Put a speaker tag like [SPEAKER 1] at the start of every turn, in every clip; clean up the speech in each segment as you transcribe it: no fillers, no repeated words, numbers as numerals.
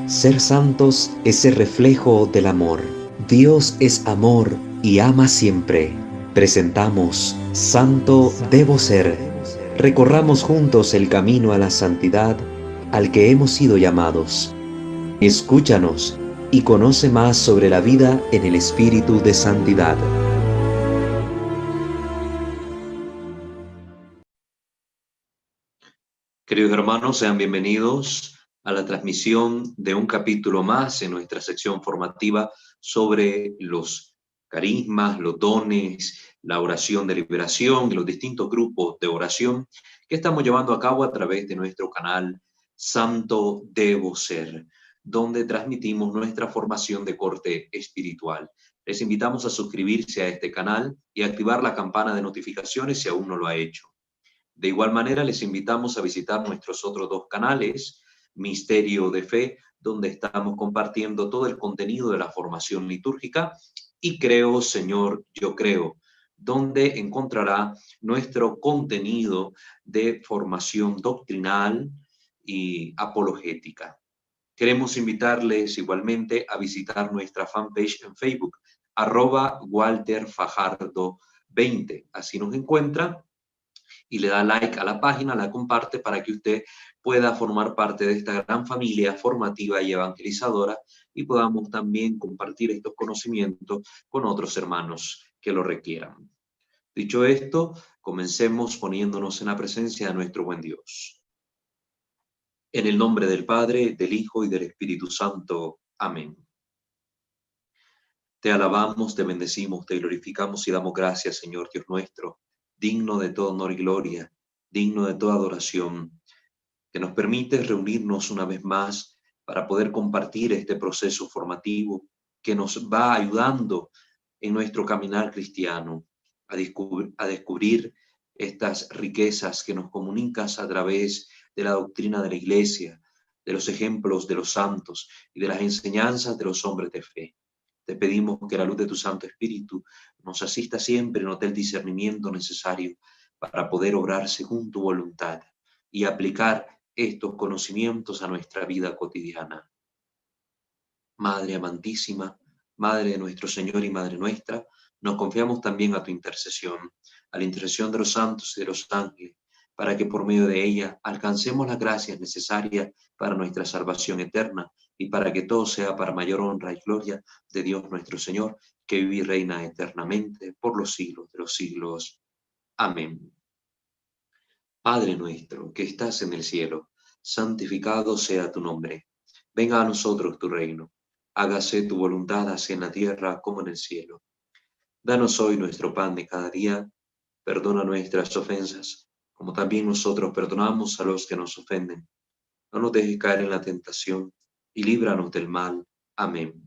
[SPEAKER 1] Ser santos es el reflejo del amor. Dios es amor y ama siempre. Presentamos Santo debo ser. Recorramos juntos el camino a la santidad al que hemos sido llamados. Escúchanos y conoce más sobre la vida en el espíritu de santidad. Queridos hermanos, sean bienvenidos a la transmisión de un capítulo más en nuestra sección formativa sobre los carismas, los dones, la oración de liberación y los distintos grupos de oración que estamos llevando a cabo a través de nuestro canal Santo Debo Ser, donde transmitimos nuestra formación de corte espiritual. Les invitamos a suscribirse a este canal y activar la campana de notificaciones si aún no lo ha hecho. De igual manera, les invitamos a visitar nuestros otros dos canales, Misterio de Fe, donde estamos compartiendo todo el contenido de la formación litúrgica, y Creo, Señor, yo creo, donde encontrará nuestro contenido de formación doctrinal y apologética. Queremos invitarles igualmente a visitar nuestra fanpage en Facebook, @WalterFajardo20. Así nos encuentra y le da like a la página, la comparte para que usted pueda formar parte de esta gran familia formativa y evangelizadora y podamos también compartir estos conocimientos con otros hermanos que lo requieran. Dicho esto, comencemos poniéndonos en la presencia de nuestro buen Dios. En el nombre del Padre, del Hijo y del Espíritu Santo. Amén. Te alabamos, te bendecimos, te glorificamos y damos gracias, Señor Dios nuestro, digno de todo honor y gloria, digno de toda adoración, que nos permites reunirnos una vez más para poder compartir este proceso formativo que nos va ayudando en nuestro caminar cristiano a descubrir estas riquezas que nos comunicas a través de la doctrina de la Iglesia, de los ejemplos de los santos y de las enseñanzas de los hombres de fe. Te pedimos que la luz de tu Santo Espíritu nos asista siempre, nos dé el discernimiento necesario para poder obrar según tu voluntad y aplicar estos conocimientos a nuestra vida cotidiana. Madre amantísima, Madre de nuestro Señor y Madre nuestra, nos confiamos también a tu intercesión, a la intercesión de los santos y de los ángeles, para que por medio de ella alcancemos las gracias necesarias para nuestra salvación eterna y para que todo sea para mayor honra y gloria de Dios nuestro Señor, que vive y reina eternamente por los siglos de los siglos. Amén. Padre nuestro que estás en el cielo, santificado sea tu nombre. Venga a nosotros tu reino. Hágase tu voluntad así en la tierra como en el cielo. Danos hoy nuestro pan de cada día. Perdona nuestras ofensas, como también nosotros perdonamos a los que nos ofenden. No nos dejes caer en la tentación y líbranos del mal. Amén.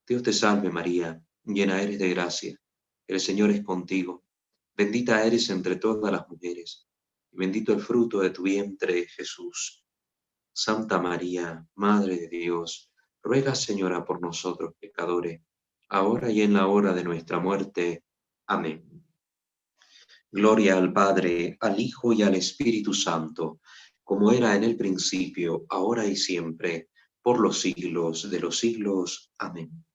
[SPEAKER 1] Dios te salve María, llena eres de gracia. El Señor es contigo. Bendita eres entre todas las mujeres, y bendito el fruto de tu vientre, Jesús. Santa María, Madre de Dios, ruega, Señora, por nosotros pecadores, ahora y en la hora de nuestra muerte. Amén. Gloria al Padre, al Hijo y al Espíritu Santo, como era en el principio, ahora y siempre, por los siglos de los siglos. Amén.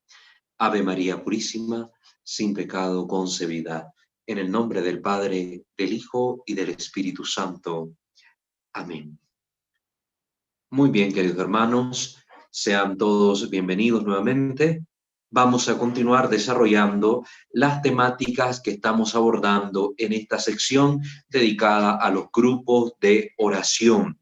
[SPEAKER 1] Ave María Purísima, sin pecado concebida, en el nombre del Padre, del Hijo y del Espíritu Santo. Amén. Muy bien, queridos hermanos, sean todos bienvenidos nuevamente. Vamos a continuar desarrollando las temáticas que estamos abordando en esta sección dedicada a los grupos de oración.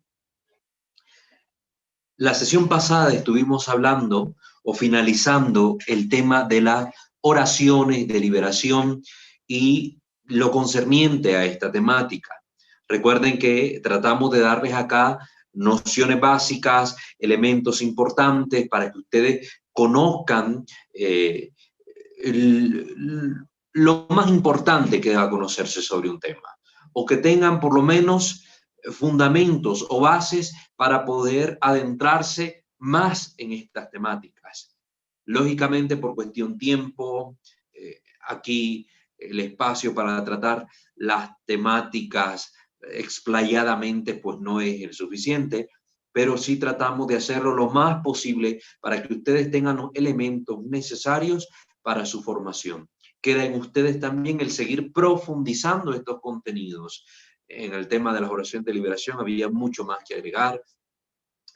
[SPEAKER 1] La sesión pasada estuvimos hablando o finalizando el tema de las oraciones de liberación y lo concerniente a esta temática. Recuerden que tratamos de darles acá nociones básicas, elementos importantes para que ustedes conozcan lo más importante que deba conocerse sobre un tema, o que tengan por lo menos fundamentos o bases para poder adentrarse más en estas temáticas. Lógicamente, por cuestión tiempo, aquí el espacio para tratar las temáticas explayadamente pues no es el suficiente, pero sí tratamos de hacerlo lo más posible para que ustedes tengan los elementos necesarios para su formación. Queda en ustedes también el seguir profundizando estos contenidos. En el tema de las oraciones de liberación había mucho más que agregar,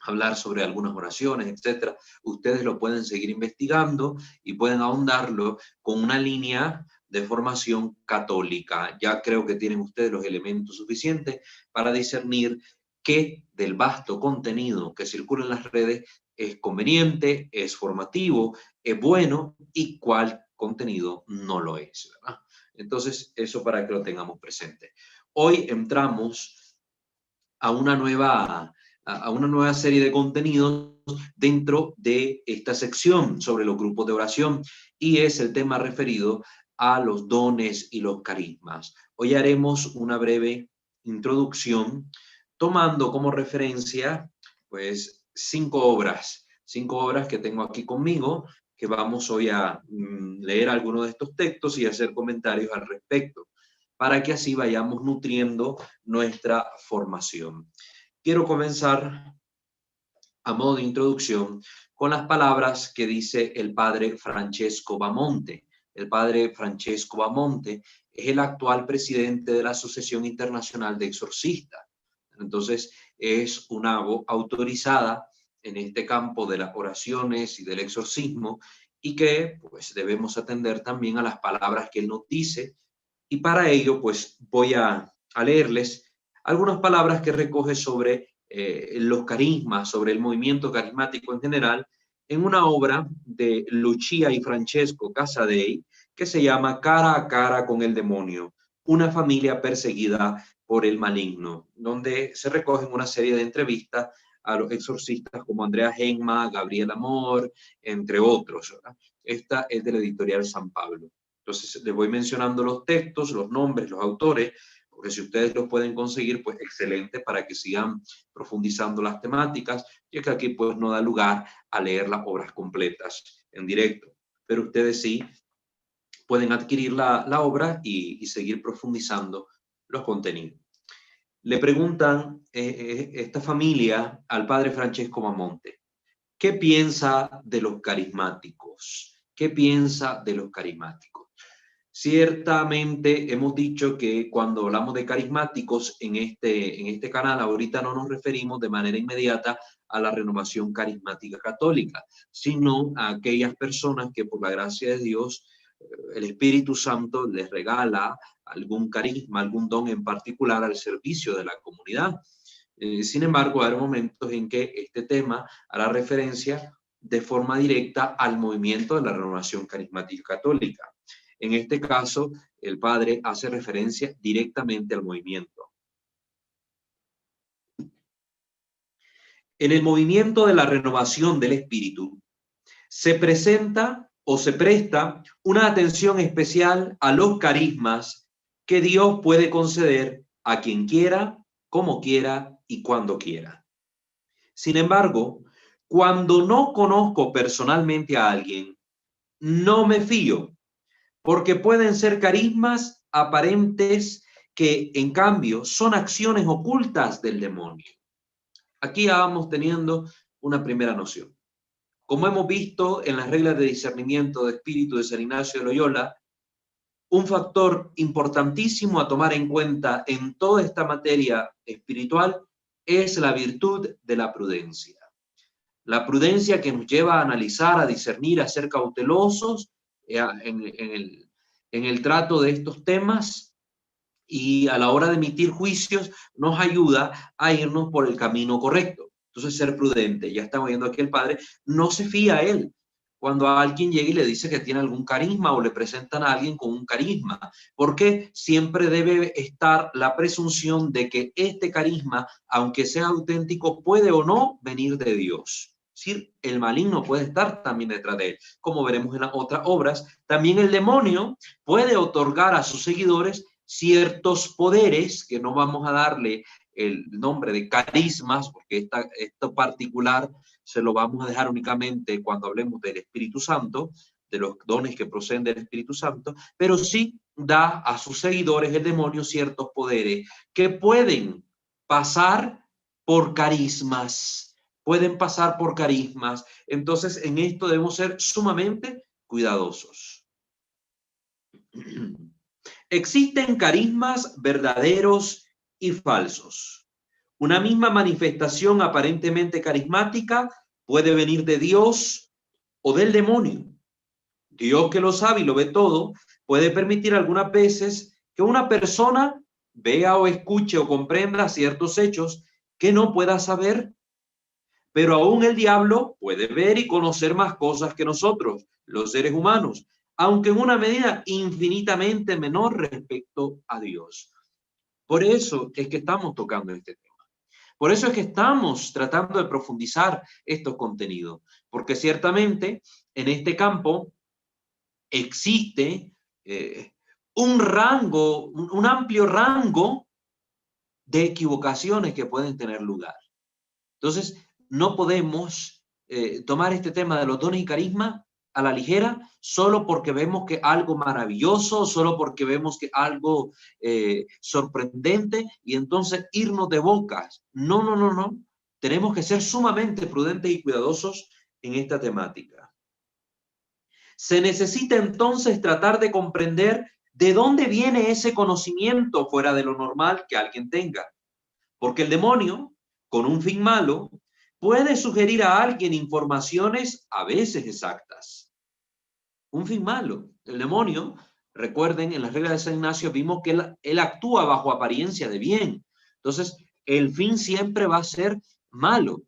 [SPEAKER 1] hablar sobre algunas oraciones, etcétera. Ustedes lo pueden seguir investigando y pueden ahondarlo con una línea de formación católica. Ya creo que tienen ustedes los elementos suficientes para discernir qué del vasto contenido que circula en las redes es conveniente, es formativo, es bueno y cuál contenido no lo es, ¿verdad? Entonces, eso para que lo tengamos presente. Hoy entramos a una nueva serie de contenidos dentro de esta sección sobre los grupos de oración y es el tema referido a los dones y los carismas. Hoy haremos una breve introducción tomando como referencia pues cinco obras que tengo aquí conmigo, que vamos hoy a leer algunos de estos textos y hacer comentarios al respecto, para que así vayamos nutriendo nuestra formación. Quiero comenzar a modo de introducción con las palabras que dice el padre Francesco Bamonte. El padre Francesco Bamonte es el actual presidente de la Asociación Internacional de Exorcistas. Entonces, es una voz autorizada en este campo de las oraciones y del exorcismo y que pues debemos atender también a las palabras que él nos dice. Y para ello, pues voy a leerles algunas palabras que recoge sobre los carismas, sobre el movimiento carismático en general, en una obra de Lucia y Francesco Casadei que se llama Cara a cara con el demonio, una familia perseguida por el maligno, donde se recogen una serie de entrevistas a los exorcistas como Andrea Genma, Gabriel Amor, entre otros, ¿verdad? Esta es de la editorial San Pablo. Entonces, les voy mencionando los textos, los nombres, los autores, porque si ustedes los pueden conseguir, pues excelente para que sigan profundizando las temáticas, y es que aquí pues no da lugar a leer las obras completas en directo, pero ustedes sí pueden adquirir la obra y seguir profundizando los contenidos. Le preguntan esta familia al padre Francesco Bamonte, ¿qué piensa de los carismáticos? ¿Qué piensa de los carismáticos? Ciertamente hemos dicho que cuando hablamos de carismáticos en este canal, ahorita no nos referimos de manera inmediata a la renovación carismática católica, sino a aquellas personas que por la gracia de Dios, el Espíritu Santo les regala algún carisma, algún don en particular al servicio de la comunidad. Sin embargo, hay momentos en que este tema hará referencia de forma directa al movimiento de la renovación carismática católica. En este caso, el padre hace referencia directamente al movimiento. En el movimiento de la renovación del espíritu, se presenta o se presta una atención especial a los carismas que Dios puede conceder a quien quiera, como quiera y cuando quiera. Sin embargo, cuando no conozco personalmente a alguien, no me fío, porque pueden ser carismas aparentes que, en cambio, son acciones ocultas del demonio. Aquí ya vamos teniendo una primera noción. Como hemos visto en las reglas de discernimiento de espíritu de San Ignacio de Loyola, un factor importantísimo a tomar en cuenta en toda esta materia espiritual es la virtud de la prudencia. La prudencia que nos lleva a analizar, a discernir, a ser cautelosos en el trato de estos temas y a la hora de emitir juicios nos ayuda a irnos por el camino correcto. Entonces, ser prudente. Ya estamos viendo aquí el padre, no se fía a él. Cuando a alguien llega y le dice que tiene algún carisma o le presentan a alguien con un carisma, porque siempre debe estar la presunción de que este carisma, aunque sea auténtico, puede o no venir de Dios. Es decir, el maligno puede estar también detrás de él. Como veremos en las otras obras, también el demonio puede otorgar a sus seguidores ciertos poderes, que no vamos a darle el nombre de carismas, porque esto particular se lo vamos a dejar únicamente cuando hablemos del Espíritu Santo, de los dones que proceden del Espíritu Santo, pero sí da a sus seguidores el demonio ciertos poderes que pueden pasar por carismas pueden pasar por carismas. Entonces, en esto debemos ser sumamente cuidadosos. Existen carismas verdaderos y falsos. Una misma manifestación aparentemente carismática puede venir de Dios o del demonio. Dios, que lo sabe y lo ve todo, puede permitir algunas veces que una persona vea o escuche o comprenda ciertos hechos que no pueda saber, pero aún el diablo puede ver y conocer más cosas que nosotros, los seres humanos, aunque en una medida infinitamente menor respecto a Dios. Por eso es que estamos tocando este tema. Por eso es que estamos tratando de profundizar estos contenidos, porque ciertamente en este campo existe un amplio rango de equivocaciones que pueden tener lugar. Entonces, no podemos tomar este tema de los dones y carisma a la ligera solo porque vemos que algo maravilloso, solo porque vemos que algo sorprendente y entonces irnos de bocas. No, no, no, no. Tenemos que ser sumamente prudentes y cuidadosos en esta temática. Se necesita entonces tratar de comprender de dónde viene ese conocimiento fuera de lo normal que alguien tenga. Porque el demonio, con un fin malo, puede sugerir a alguien informaciones a veces exactas. Un fin malo. El demonio, recuerden, en las reglas de San Ignacio vimos que él actúa bajo apariencia de bien. Entonces, el fin siempre va a ser malo.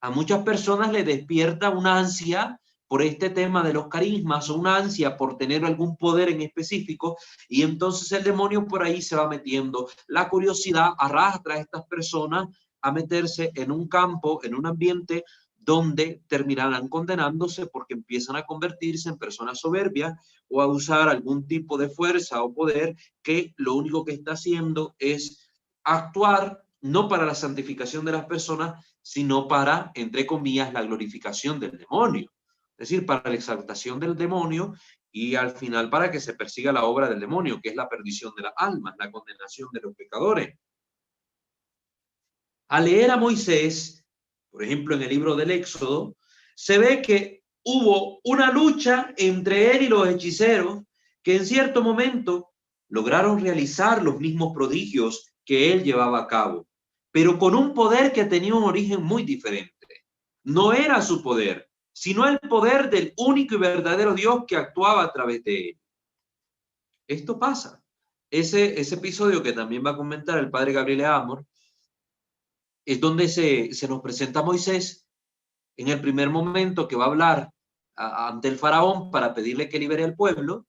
[SPEAKER 1] A muchas personas le despierta una ansia por este tema de los carismas o una ansia por tener algún poder en específico y entonces el demonio por ahí se va metiendo. La curiosidad arrastra a estas personas a meterse en un campo, en un ambiente donde terminarán condenándose porque empiezan a convertirse en personas soberbias o a usar algún tipo de fuerza o poder que lo único que está haciendo es actuar no para la santificación de las personas, sino para, entre comillas, la glorificación del demonio. Es decir, para la exaltación del demonio y al final para que se persiga la obra del demonio, que es la perdición de las almas, la condenación de los pecadores. Al leer a Moisés, por ejemplo, en el libro del Éxodo, se ve que hubo una lucha entre él y los hechiceros que en cierto momento lograron realizar los mismos prodigios que él llevaba a cabo, pero con un poder que tenía un origen muy diferente. No era su poder, sino el poder del único y verdadero Dios que actuaba a través de él. Esto pasa. Ese episodio que también va a comentar el padre Gabriel Amor, es donde se nos presenta a Moisés en el primer momento que va a hablar ante el faraón para pedirle que libere al pueblo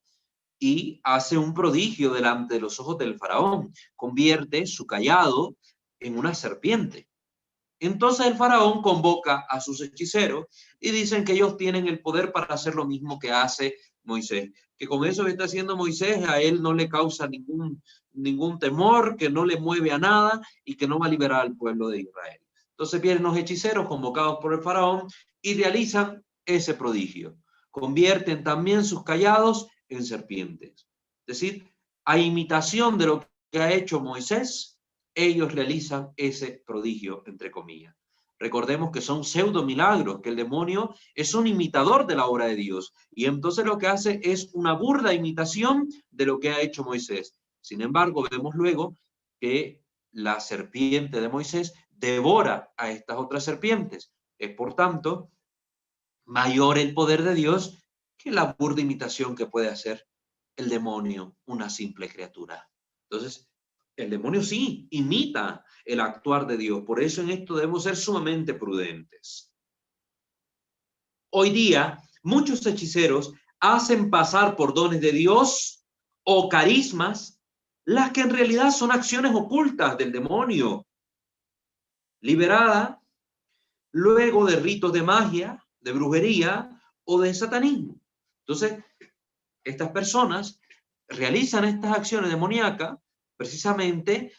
[SPEAKER 1] y hace un prodigio delante de los ojos del faraón. Convierte su cayado en una serpiente. Entonces el faraón convoca a sus hechiceros y dicen que ellos tienen el poder para hacer lo mismo que hace Moisés, que con eso que está haciendo Moisés a él no le causa ningún temor, que no le mueve a nada y que no va a liberar al pueblo de Israel. Entonces vienen los hechiceros convocados por el faraón y realizan ese prodigio. Convierten también sus callados en serpientes. Es decir, a imitación de lo que ha hecho Moisés, ellos realizan ese prodigio, entre comillas. Recordemos que son pseudo milagros, que el demonio es un imitador de la obra de Dios y entonces lo que hace es una burda imitación de lo que ha hecho Moisés. Sin embargo, vemos luego que la serpiente de Moisés devora a estas otras serpientes. Es por tanto mayor el poder de Dios que la burda imitación que puede hacer el demonio, una simple criatura. Entonces, el demonio sí imita el actuar de Dios. Por eso en esto debemos ser sumamente prudentes. Hoy día, muchos hechiceros hacen pasar por dones de Dios o carismas las que en realidad son acciones ocultas del demonio, liberada luego de ritos de magia, de brujería o de satanismo. Entonces, estas personas realizan estas acciones demoníacas precisamente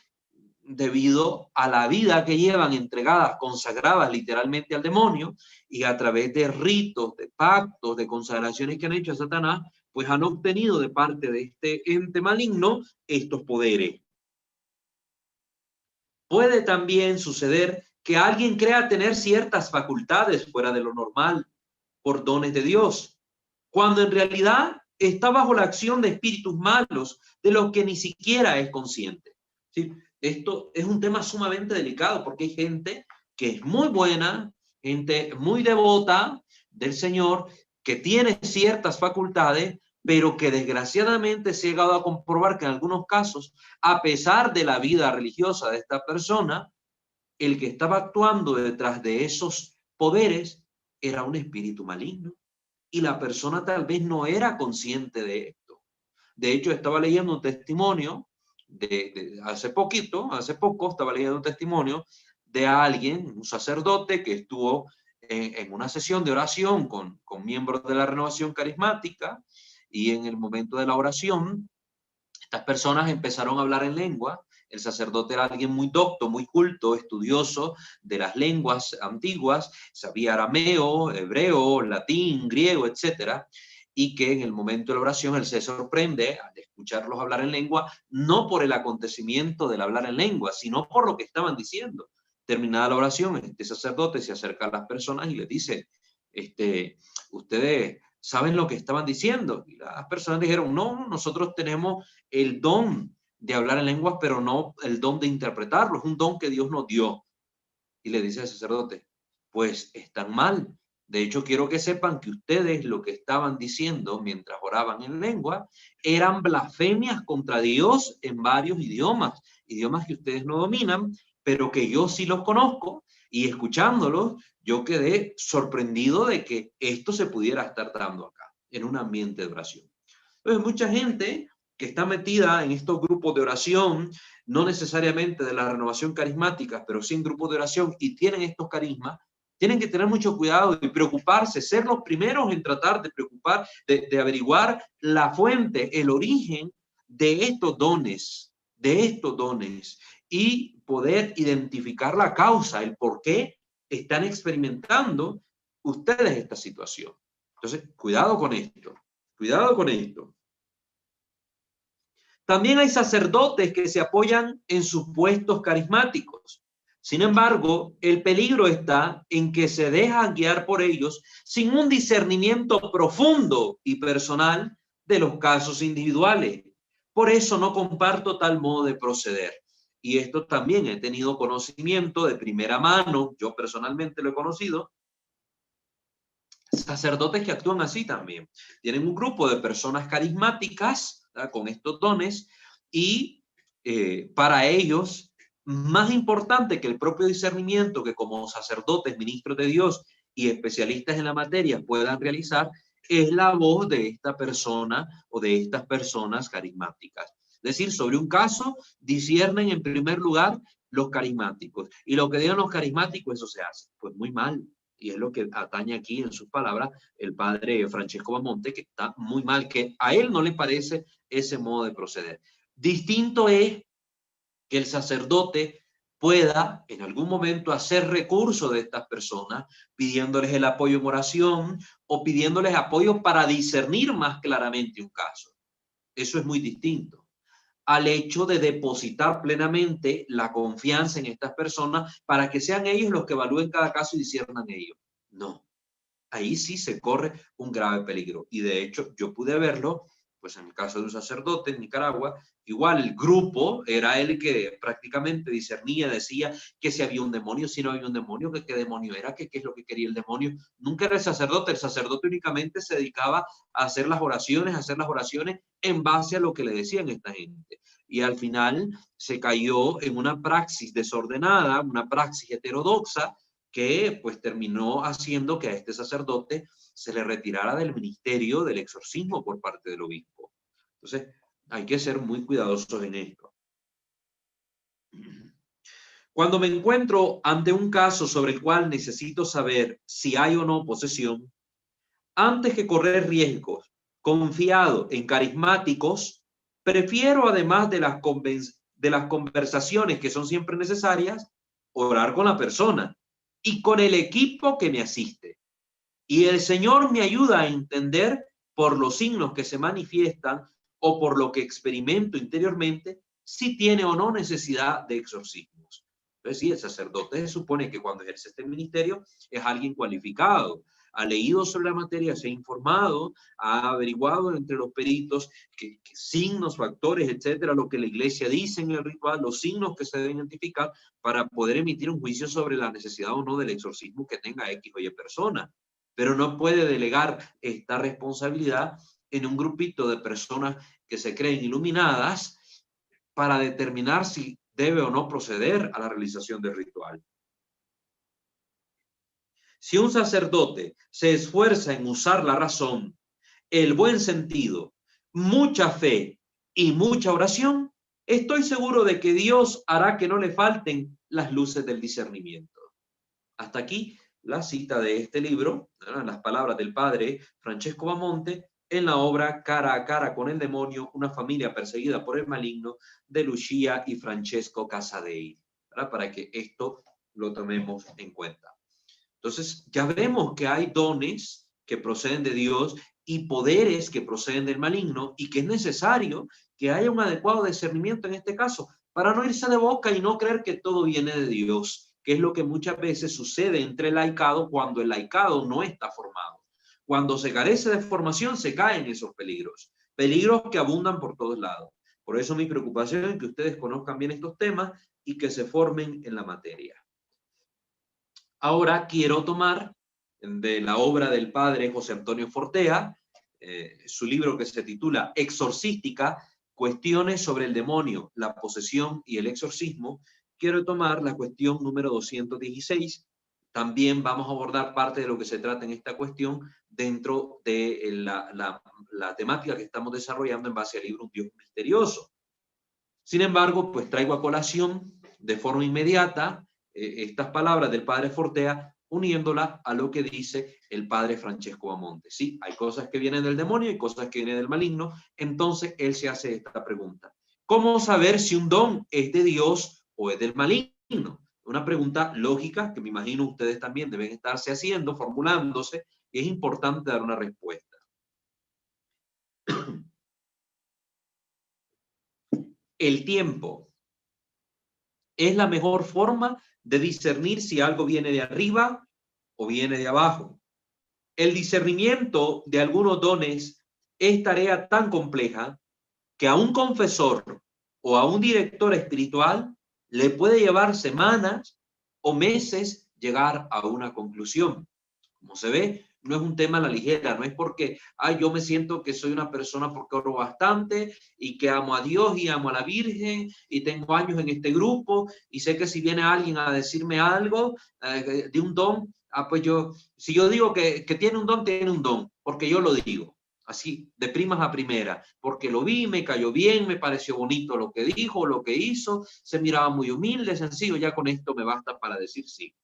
[SPEAKER 1] debido a la vida que llevan entregadas, consagradas literalmente al demonio, y a través de ritos, de pactos, de consagraciones que han hecho a Satanás, pues han obtenido de parte de este ente maligno estos poderes. Puede también suceder que alguien crea tener ciertas facultades fuera de lo normal por dones de Dios, cuando en realidad está bajo la acción de espíritus malos de los que ni siquiera es consciente. ¿Sí? Esto es un tema sumamente delicado porque hay gente que es muy buena, gente muy devota del Señor, que tiene ciertas facultades, pero que desgraciadamente se ha llegado a comprobar que en algunos casos, a pesar de la vida religiosa de esta persona, el que estaba actuando detrás de esos poderes era un espíritu maligno y la persona tal vez no era consciente de esto. De hecho, estaba leyendo un testimonio hace poco, estaba leyendo un testimonio de alguien, un sacerdote que estuvo en una sesión de oración con miembros de la renovación carismática, y en el momento de la oración, estas personas empezaron a hablar en lengua. El sacerdote era alguien muy docto, muy culto, estudioso de las lenguas antiguas, sabía arameo, hebreo, latín, griego, etcétera, y que en el momento de la oración él se sorprende al escucharlos hablar en lengua, no por el acontecimiento del hablar en lengua, sino por lo que estaban diciendo. Terminada la oración, este sacerdote se acerca a las personas y les dice, ustedes saben lo que estaban diciendo. Y las personas dijeron, no, nosotros tenemos el don de hablar en lenguas, pero no el don de interpretarlo. Es un don que Dios nos dio. Y le dice al sacerdote, pues están mal. De hecho, quiero que sepan que ustedes lo que estaban diciendo mientras oraban en lengua eran blasfemias contra Dios en varios idiomas, idiomas que ustedes no dominan, pero que yo sí los conozco, y escuchándolos, yo quedé sorprendido de que esto se pudiera estar dando acá, en un ambiente de oración. Entonces, mucha gente que está metida en estos grupos de oración, no necesariamente de la renovación carismática, pero sí en grupos de oración y tienen estos carismas, tienen que tener mucho cuidado y preocuparse, ser los primeros en tratar de preocupar, de averiguar la fuente, el origen de estos dones, y poder identificar la causa, el por qué están experimentando ustedes esta situación. Entonces, cuidado con esto, cuidado con esto. También hay sacerdotes que se apoyan en supuestos carismáticos. Sin embargo, el peligro está en que se dejan guiar por ellos sin un discernimiento profundo y personal de los casos individuales. Por eso no comparto tal modo de proceder. Y esto también he tenido conocimiento de primera mano, yo personalmente lo he conocido, sacerdotes que actúan así también. Tienen un grupo de personas carismáticas, ¿verdad?, con estos dones, y para ellos, más importante que el propio discernimiento que como sacerdotes, ministros de Dios y especialistas en la materia puedan realizar, es la voz de esta persona o de estas personas carismáticas. Es decir, sobre un caso, disciernen en primer lugar los carismáticos. Y lo que digan los carismáticos, eso se hace. Pues muy mal. Y es lo que atañe aquí en sus palabras el padre Francesco Bamonte, que está muy mal, que a él no le parece ese modo de proceder. Distinto es que el sacerdote pueda en algún momento hacer recurso de estas personas, pidiéndoles el apoyo en oración o pidiéndoles apoyo para discernir más claramente un caso. Eso es muy distinto al hecho de depositar plenamente la confianza en estas personas para que sean ellos los que evalúen cada caso y disciernan ellos. No, ahí sí se corre un grave peligro. Y de hecho, yo pude verlo, pues en el caso de un sacerdote en Nicaragua, igual el grupo era el que prácticamente discernía, decía que si había un demonio, si no había un demonio, que qué demonio era, que qué es lo que quería el demonio. Nunca era el sacerdote únicamente se dedicaba a hacer las oraciones en base a lo que le decían esta gente. Y al final se cayó en una praxis desordenada, una praxis heterodoxa, que pues terminó haciendo que a este sacerdote se le retirara del ministerio del exorcismo por parte del obispo. Entonces, hay que ser muy cuidadosos en esto. Cuando me encuentro ante un caso sobre el cual necesito saber si hay o no posesión, antes que correr riesgos, confiado en carismáticos, prefiero, además de las conversaciones que son siempre necesarias, orar con la persona y con el equipo que me asiste. Y el Señor me ayuda a entender por los signos que se manifiestan o por lo que experimento interiormente si tiene o no necesidad de exorcismos. Entonces, sí, el sacerdote se supone que cuando ejerce este ministerio es alguien cualificado, ha leído sobre la materia, se ha informado, ha averiguado entre los peritos que signos, factores, etcétera, lo que la iglesia dice en el ritual, los signos que se deben identificar para poder emitir un juicio sobre la necesidad o no del exorcismo que tenga X o Y persona. Pero no puede delegar esta responsabilidad en un grupito de personas que se creen iluminadas para determinar si debe o no proceder a la realización del ritual. Si un sacerdote se esfuerza en usar la razón, el buen sentido, mucha fe y mucha oración, estoy seguro de que Dios hará que no le falten las luces del discernimiento. Hasta aquí la cita de este libro, las palabras del padre Francesco Bamonte en la obra Cara a cara con el demonio, una familia perseguida por el maligno, de Lucia y Francesco Casadei, ¿verdad? Para que esto lo tomemos en cuenta. Entonces, ya vemos que hay dones que proceden de Dios y poderes que proceden del maligno, y que es necesario que haya un adecuado discernimiento en este caso, para no irse de boca y no creer que todo viene de Dios, que es lo que muchas veces sucede entre el laicado cuando el laicado no está formado. Cuando se carece de formación, se caen esos peligros, peligros que abundan por todos lados. Por eso mi preocupación es que ustedes conozcan bien estos temas y que se formen en la materia. Ahora quiero tomar de la obra del padre José Antonio Fortea, su libro que se titula Exorcística, Cuestiones sobre el demonio, la posesión y el exorcismo. Quiero tomar la cuestión número 216. También vamos a abordar parte de lo que se trata en esta cuestión dentro de la temática que estamos desarrollando en base al libro Un Dios Misterioso. Sin embargo, pues traigo a colación de forma inmediata estas palabras del padre Fortea, uniéndolas a lo que dice el padre Francesco Bamonte. Sí, hay cosas que vienen del demonio y cosas que vienen del maligno. Entonces él se hace esta pregunta: ¿cómo saber si un don es de Dios o es del maligno? Una pregunta lógica que me imagino ustedes también deben estarse haciendo, formulándose, y es importante dar una respuesta. El tiempo es la mejor forma de discernir si algo viene de arriba o viene de abajo. El discernimiento de algunos dones es tarea tan compleja que a un confesor o a un director espiritual le puede llevar semanas o meses llegar a una conclusión. Como se ve, no es un tema a la ligera, no es porque yo me siento que soy una persona porque oro bastante y que amo a Dios y amo a la Virgen y tengo años en este grupo y sé que si viene alguien a decirme algo de un don, pues si yo digo que tiene un don, porque yo lo digo. Así, de primas a primera, porque lo vi, me cayó bien, me pareció bonito lo que dijo, lo que hizo, se miraba muy humilde, sencillo, ya con esto me basta para decir sí.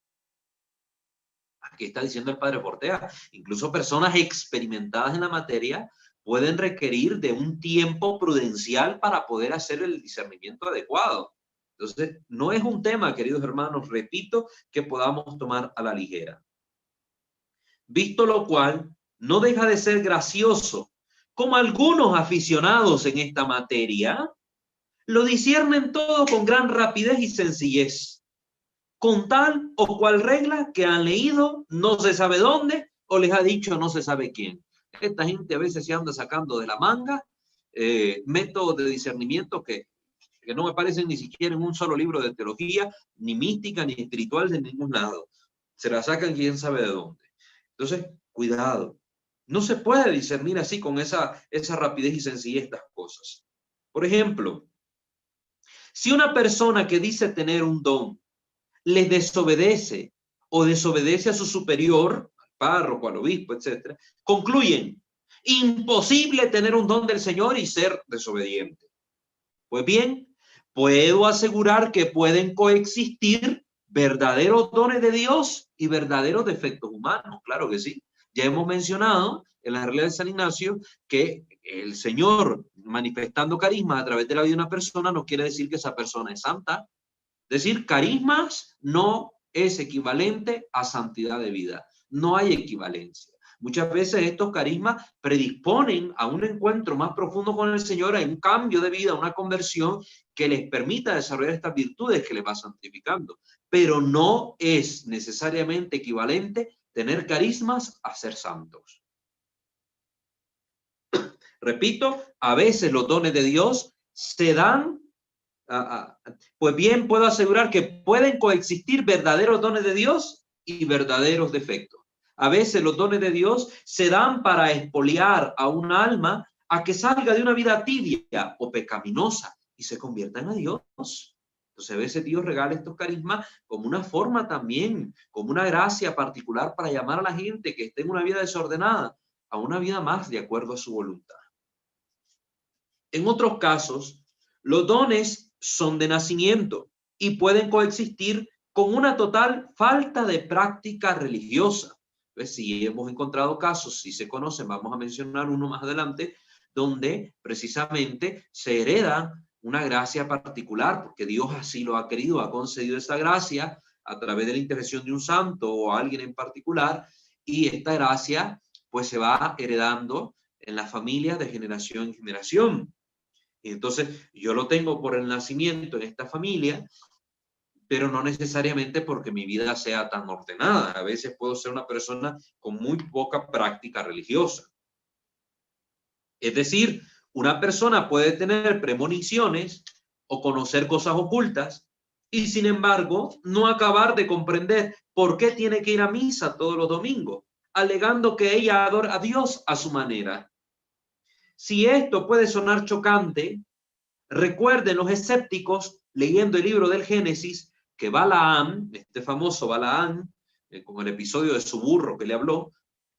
[SPEAKER 1] Aquí está diciendo el padre Fortea, incluso personas experimentadas en la materia pueden requerir de un tiempo prudencial para poder hacer el discernimiento adecuado. Entonces, no es un tema, queridos hermanos, repito, que podamos tomar a la ligera. Visto lo cual, no deja de ser gracioso como algunos aficionados en esta materia lo disciernen todo con gran rapidez y sencillez, con tal o cual regla que han leído no se sabe dónde o les ha dicho no se sabe quién. Esta gente a veces se anda sacando de la manga métodos de discernimiento que no me aparecen ni siquiera en un solo libro de teología, ni mística, ni espiritual de ningún lado. Se la sacan quién sabe de dónde. Entonces, cuidado. No se puede discernir así con esa rapidez y sencillez estas cosas. Por ejemplo, si una persona que dice tener un don les desobedece o desobedece a su superior, al párroco, al obispo, etc., concluyen: imposible tener un don del Señor y ser desobediente. Pues bien, puedo asegurar que pueden coexistir verdaderos dones de Dios y verdaderos defectos humanos. Claro que sí. Ya hemos mencionado en la regla de San Ignacio que el Señor manifestando carismas a través de la vida de una persona no quiere decir que esa persona es santa. Es decir, carismas no es equivalente a santidad de vida. No hay equivalencia. Muchas veces estos carismas predisponen a un encuentro más profundo con el Señor, a un cambio de vida, a una conversión que les permita desarrollar estas virtudes que les va santificando. Pero no es necesariamente equivalente tener carismas a ser santos. Repito, a veces los dones de Dios se dan, pues bien puedo asegurar que pueden coexistir verdaderos dones de Dios y verdaderos defectos. A veces los dones de Dios se dan para expoliar a un alma a que salga de una vida tibia o pecaminosa y se convierta en Dios. Entonces a veces Dios regala estos carismas como una forma también, como una gracia particular para llamar a la gente que esté en una vida desordenada a una vida más de acuerdo a su voluntad. En otros casos, los dones son de nacimiento y pueden coexistir con una total falta de práctica religiosa. Pues si hemos encontrado casos, si se conocen, vamos a mencionar uno más adelante, donde precisamente se hereda una gracia particular, porque Dios así lo ha querido, ha concedido esa gracia a través de la intercesión de un santo o alguien en particular, y esta gracia pues se va heredando en la familia de generación en generación. Y entonces yo lo tengo por el nacimiento en esta familia, pero no necesariamente porque mi vida sea tan ordenada. A veces puedo ser una persona con muy poca práctica religiosa. Es decir, una persona puede tener premoniciones o conocer cosas ocultas y sin embargo no acabar de comprender por qué tiene que ir a misa todos los domingos, alegando que ella adora a Dios a su manera. Si esto puede sonar chocante, recuerden los escépticos, leyendo el libro del Génesis, que Balaam, este famoso Balaam, con el episodio de su burro que le habló,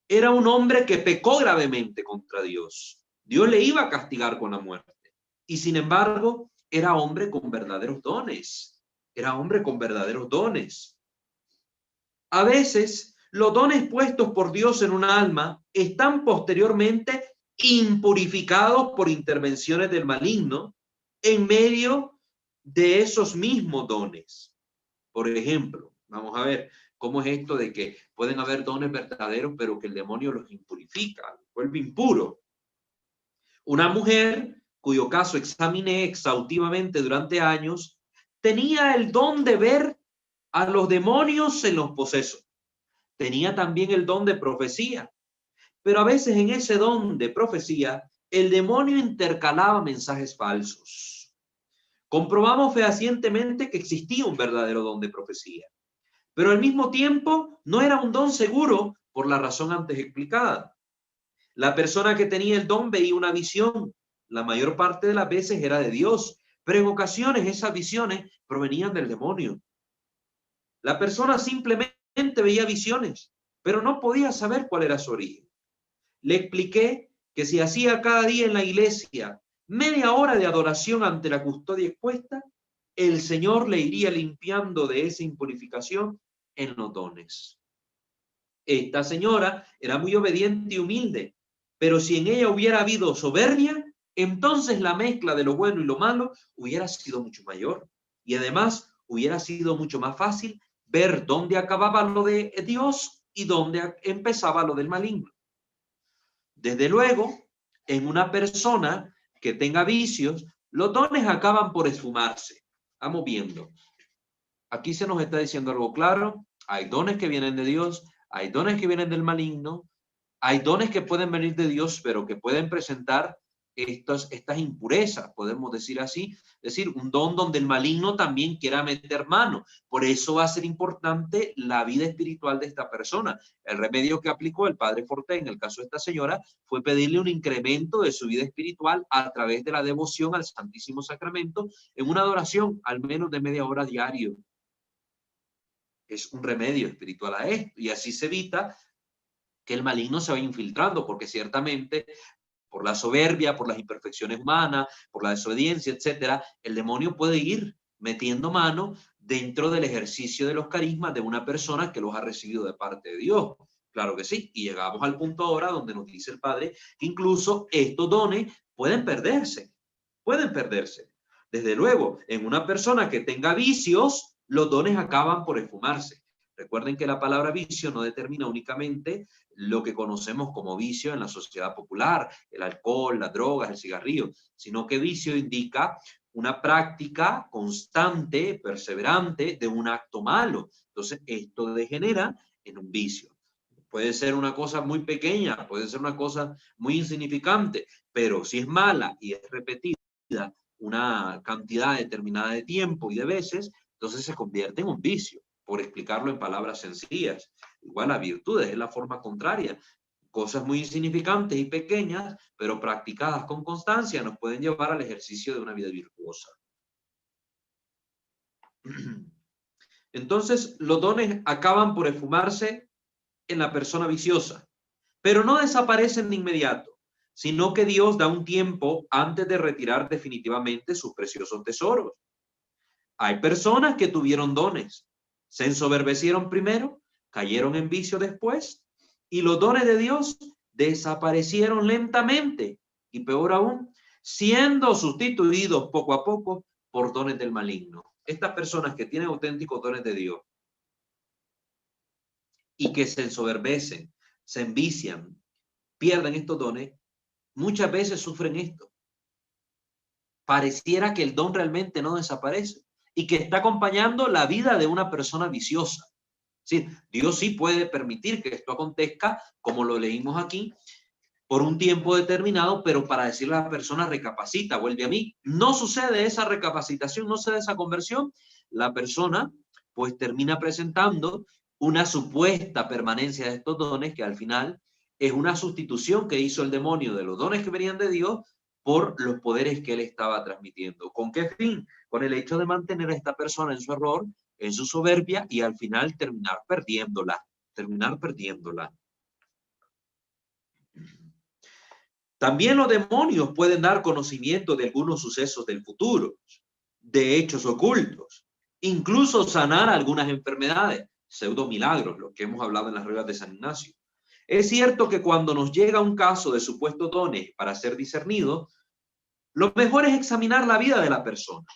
[SPEAKER 1] era un hombre que pecó gravemente contra Dios. Dios le iba a castigar con la muerte. Y sin embargo, era hombre con verdaderos dones. Era hombre con verdaderos dones. A veces, los dones puestos por Dios en un alma están posteriormente impurificados por intervenciones del maligno en medio de esos mismos dones. Por ejemplo, vamos a ver cómo es esto de que pueden haber dones verdaderos, pero que el demonio los impurifica, los vuelve impuro. Una mujer, cuyo caso examiné exhaustivamente durante años, tenía el don de ver a los demonios en los posesos. Tenía también el don de profecía, pero a veces en ese don de profecía, el demonio intercalaba mensajes falsos. Comprobamos fehacientemente que existía un verdadero don de profecía, pero al mismo tiempo no era un don seguro por la razón antes explicada. La persona que tenía el don veía una visión, la mayor parte de las veces era de Dios, pero en ocasiones esas visiones provenían del demonio. La persona simplemente veía visiones, pero no podía saber cuál era su origen. Le expliqué que si hacía cada día en la iglesia media hora de adoración ante la custodia expuesta, el Señor le iría limpiando de esa impurificación en los dones. Esta señora era muy obediente y humilde, pero si en ella hubiera habido soberbia, entonces la mezcla de lo bueno y lo malo hubiera sido mucho mayor. Y además hubiera sido mucho más fácil ver dónde acababa lo de Dios y dónde empezaba lo del maligno. Desde luego, en una persona que tenga vicios, los dones acaban por esfumarse. Vamos viendo. Aquí se nos está diciendo algo claro. Hay dones que vienen de Dios, hay dones que vienen del maligno, hay dones que pueden venir de Dios, pero que pueden presentar estas impurezas, podemos decir así. Es decir, un don donde el maligno también quiera meter mano. Por eso va a ser importante la vida espiritual de esta persona. El remedio que aplicó el padre Forte en el caso de esta señora fue pedirle un incremento de su vida espiritual a través de la devoción al Santísimo Sacramento en una adoración al menos de media hora diario. Es un remedio espiritual a esto y así se evita que el maligno se vaya infiltrando, porque ciertamente por la soberbia, por las imperfecciones humanas, por la desobediencia, etcétera, el demonio puede ir metiendo mano dentro del ejercicio de los carismas de una persona que los ha recibido de parte de Dios. Claro que sí. Y llegamos al punto ahora donde nos dice el Padre que incluso estos dones pueden perderse. Pueden perderse. Desde luego, en una persona que tenga vicios, los dones acaban por esfumarse. Recuerden que la palabra vicio no determina únicamente lo que conocemos como vicio en la sociedad popular, el alcohol, las drogas, el cigarrillo, sino que vicio indica una práctica constante, perseverante de un acto malo. Entonces, esto degenera en un vicio. Puede ser una cosa muy pequeña, puede ser una cosa muy insignificante, pero si es mala y es repetida una cantidad determinada de tiempo y de veces, entonces se convierte en un vicio, por explicarlo en palabras sencillas. Igual a virtudes, es la forma contraria. Cosas muy insignificantes y pequeñas, pero practicadas con constancia, nos pueden llevar al ejercicio de una vida virtuosa. Entonces, los dones acaban por esfumarse en la persona viciosa, pero no desaparecen de inmediato, sino que Dios da un tiempo antes de retirar definitivamente sus preciosos tesoros. Hay personas que tuvieron dones, se ensoberbecieron primero, cayeron en vicio después, y los dones de Dios desaparecieron lentamente, y peor aún, siendo sustituidos poco a poco por dones del maligno. Estas personas que tienen auténticos dones de Dios y que se ensoberbecen, se envician, pierden estos dones, muchas veces sufren esto. Pareciera que el don realmente no desaparece y que está acompañando la vida de una persona viciosa. Sí, Dios sí puede permitir que esto acontezca, como lo leímos aquí, por un tiempo determinado, pero para decirle a la persona recapacita, vuelve a mí. No sucede esa recapacitación, no sucede esa conversión. La persona pues termina presentando una supuesta permanencia de estos dones que al final es una sustitución que hizo el demonio de los dones que venían de Dios por los poderes que él estaba transmitiendo. ¿Con qué fin? Con el hecho de mantener a esta persona en su error, en su soberbia y al final terminar perdiéndola, terminar perdiéndola. También los demonios pueden dar conocimiento de algunos sucesos del futuro, de hechos ocultos, incluso sanar algunas enfermedades, pseudo milagros, lo que hemos hablado en las reglas de San Ignacio. Es cierto que cuando nos llega un caso de supuestos dones para ser discernido, lo mejor es examinar la vida de la persona.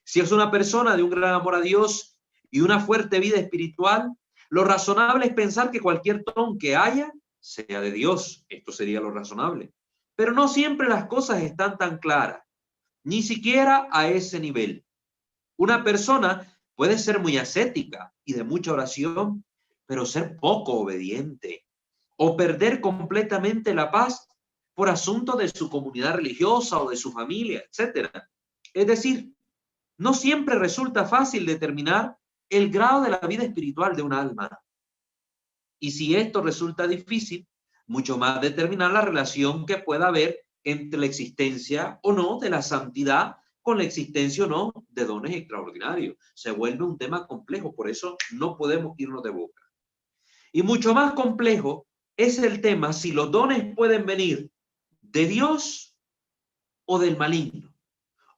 [SPEAKER 1] Si es una persona de un gran amor a Dios y una fuerte vida espiritual, lo razonable es pensar que cualquier don que haya sea de Dios. Esto sería lo razonable. Pero no siempre las cosas están tan claras, ni siquiera a ese nivel. Una persona puede ser muy ascética y de mucha oración, pero ser poco obediente o perder completamente la paz por asunto de su comunidad religiosa o de su familia, etcétera. Es decir, no siempre resulta fácil determinar el grado de la vida espiritual de un alma. Y si esto resulta difícil, mucho más determinar la relación que pueda haber entre la existencia o no de la santidad con la existencia o no de dones extraordinarios. Se vuelve un tema complejo, por eso no podemos irnos de boca. Y mucho más complejo es el tema si los dones pueden venir de Dios o del maligno,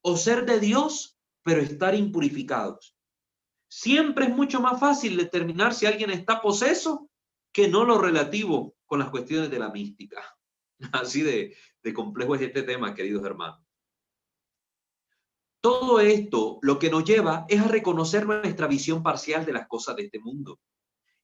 [SPEAKER 1] o ser de Dios pero estar impurificados. Siempre es mucho más fácil determinar si alguien está poseso que no lo relativo con las cuestiones de la mística. Así de complejo es este tema, queridos hermanos. Todo esto lo que nos lleva es a reconocer nuestra visión parcial de las cosas de este mundo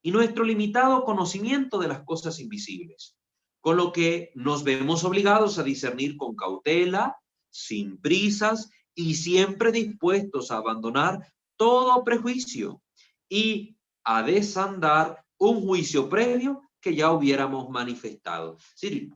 [SPEAKER 1] y nuestro limitado conocimiento de las cosas invisibles, con lo que nos vemos obligados a discernir con cautela, sin prisas y siempre dispuestos a abandonar todo prejuicio y a desandar un juicio previo que ya hubiéramos manifestado. Sí,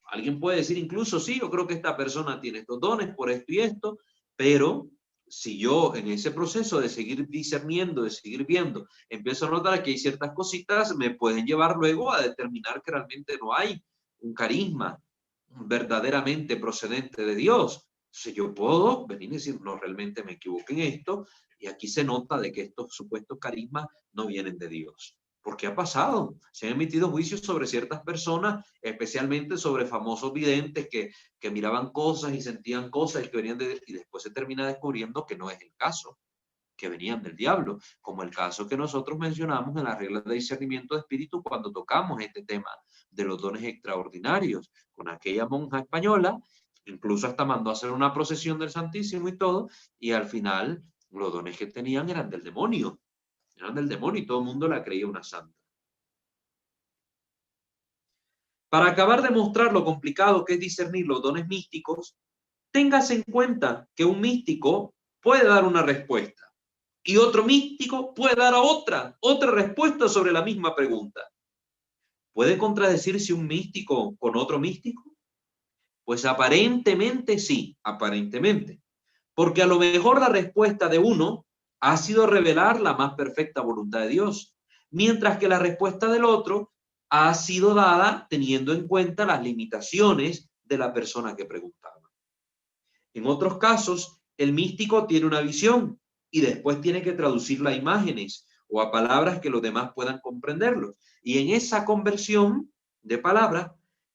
[SPEAKER 1] alguien puede decir incluso, sí, yo creo que esta persona tiene estos dones por esto y esto, pero si yo en ese proceso de seguir discerniendo, de seguir viendo, empiezo a notar que hay ciertas cositas, me pueden llevar luego a determinar que realmente no hay un carisma verdaderamente procedente de Dios. Entonces yo puedo venir y decir, no, realmente me equivoqué en esto, y aquí se nota de que estos supuestos carismas no vienen de Dios. Porque ha pasado, se han emitido juicios sobre ciertas personas, especialmente sobre famosos videntes que miraban cosas y sentían cosas y que venían y después se termina descubriendo que no es el caso, que venían del diablo, como el caso que nosotros mencionamos en las reglas de discernimiento de espíritu cuando tocamos este tema de los dones extraordinarios, con aquella monja española, incluso hasta mandó a hacer una procesión del Santísimo y todo, y al final los dones que tenían eran del demonio. Eran del demonio y todo el mundo la creía una santa. Para acabar de mostrar lo complicado que es discernir los dones místicos, téngase en cuenta que un místico puede dar una respuesta y otro místico puede dar otra respuesta sobre la misma pregunta. ¿Puede contradecirse un místico con otro místico? Pues aparentemente sí, aparentemente. Porque a lo mejor la respuesta de uno ha sido revelar la más perfecta voluntad de Dios, mientras que la respuesta del otro ha sido dada teniendo en cuenta las limitaciones de la persona que preguntaba. En otros casos, el místico tiene una visión y después tiene que traducirla a imágenes o a palabras que los demás puedan comprenderlo. Y en esa conversión de palabras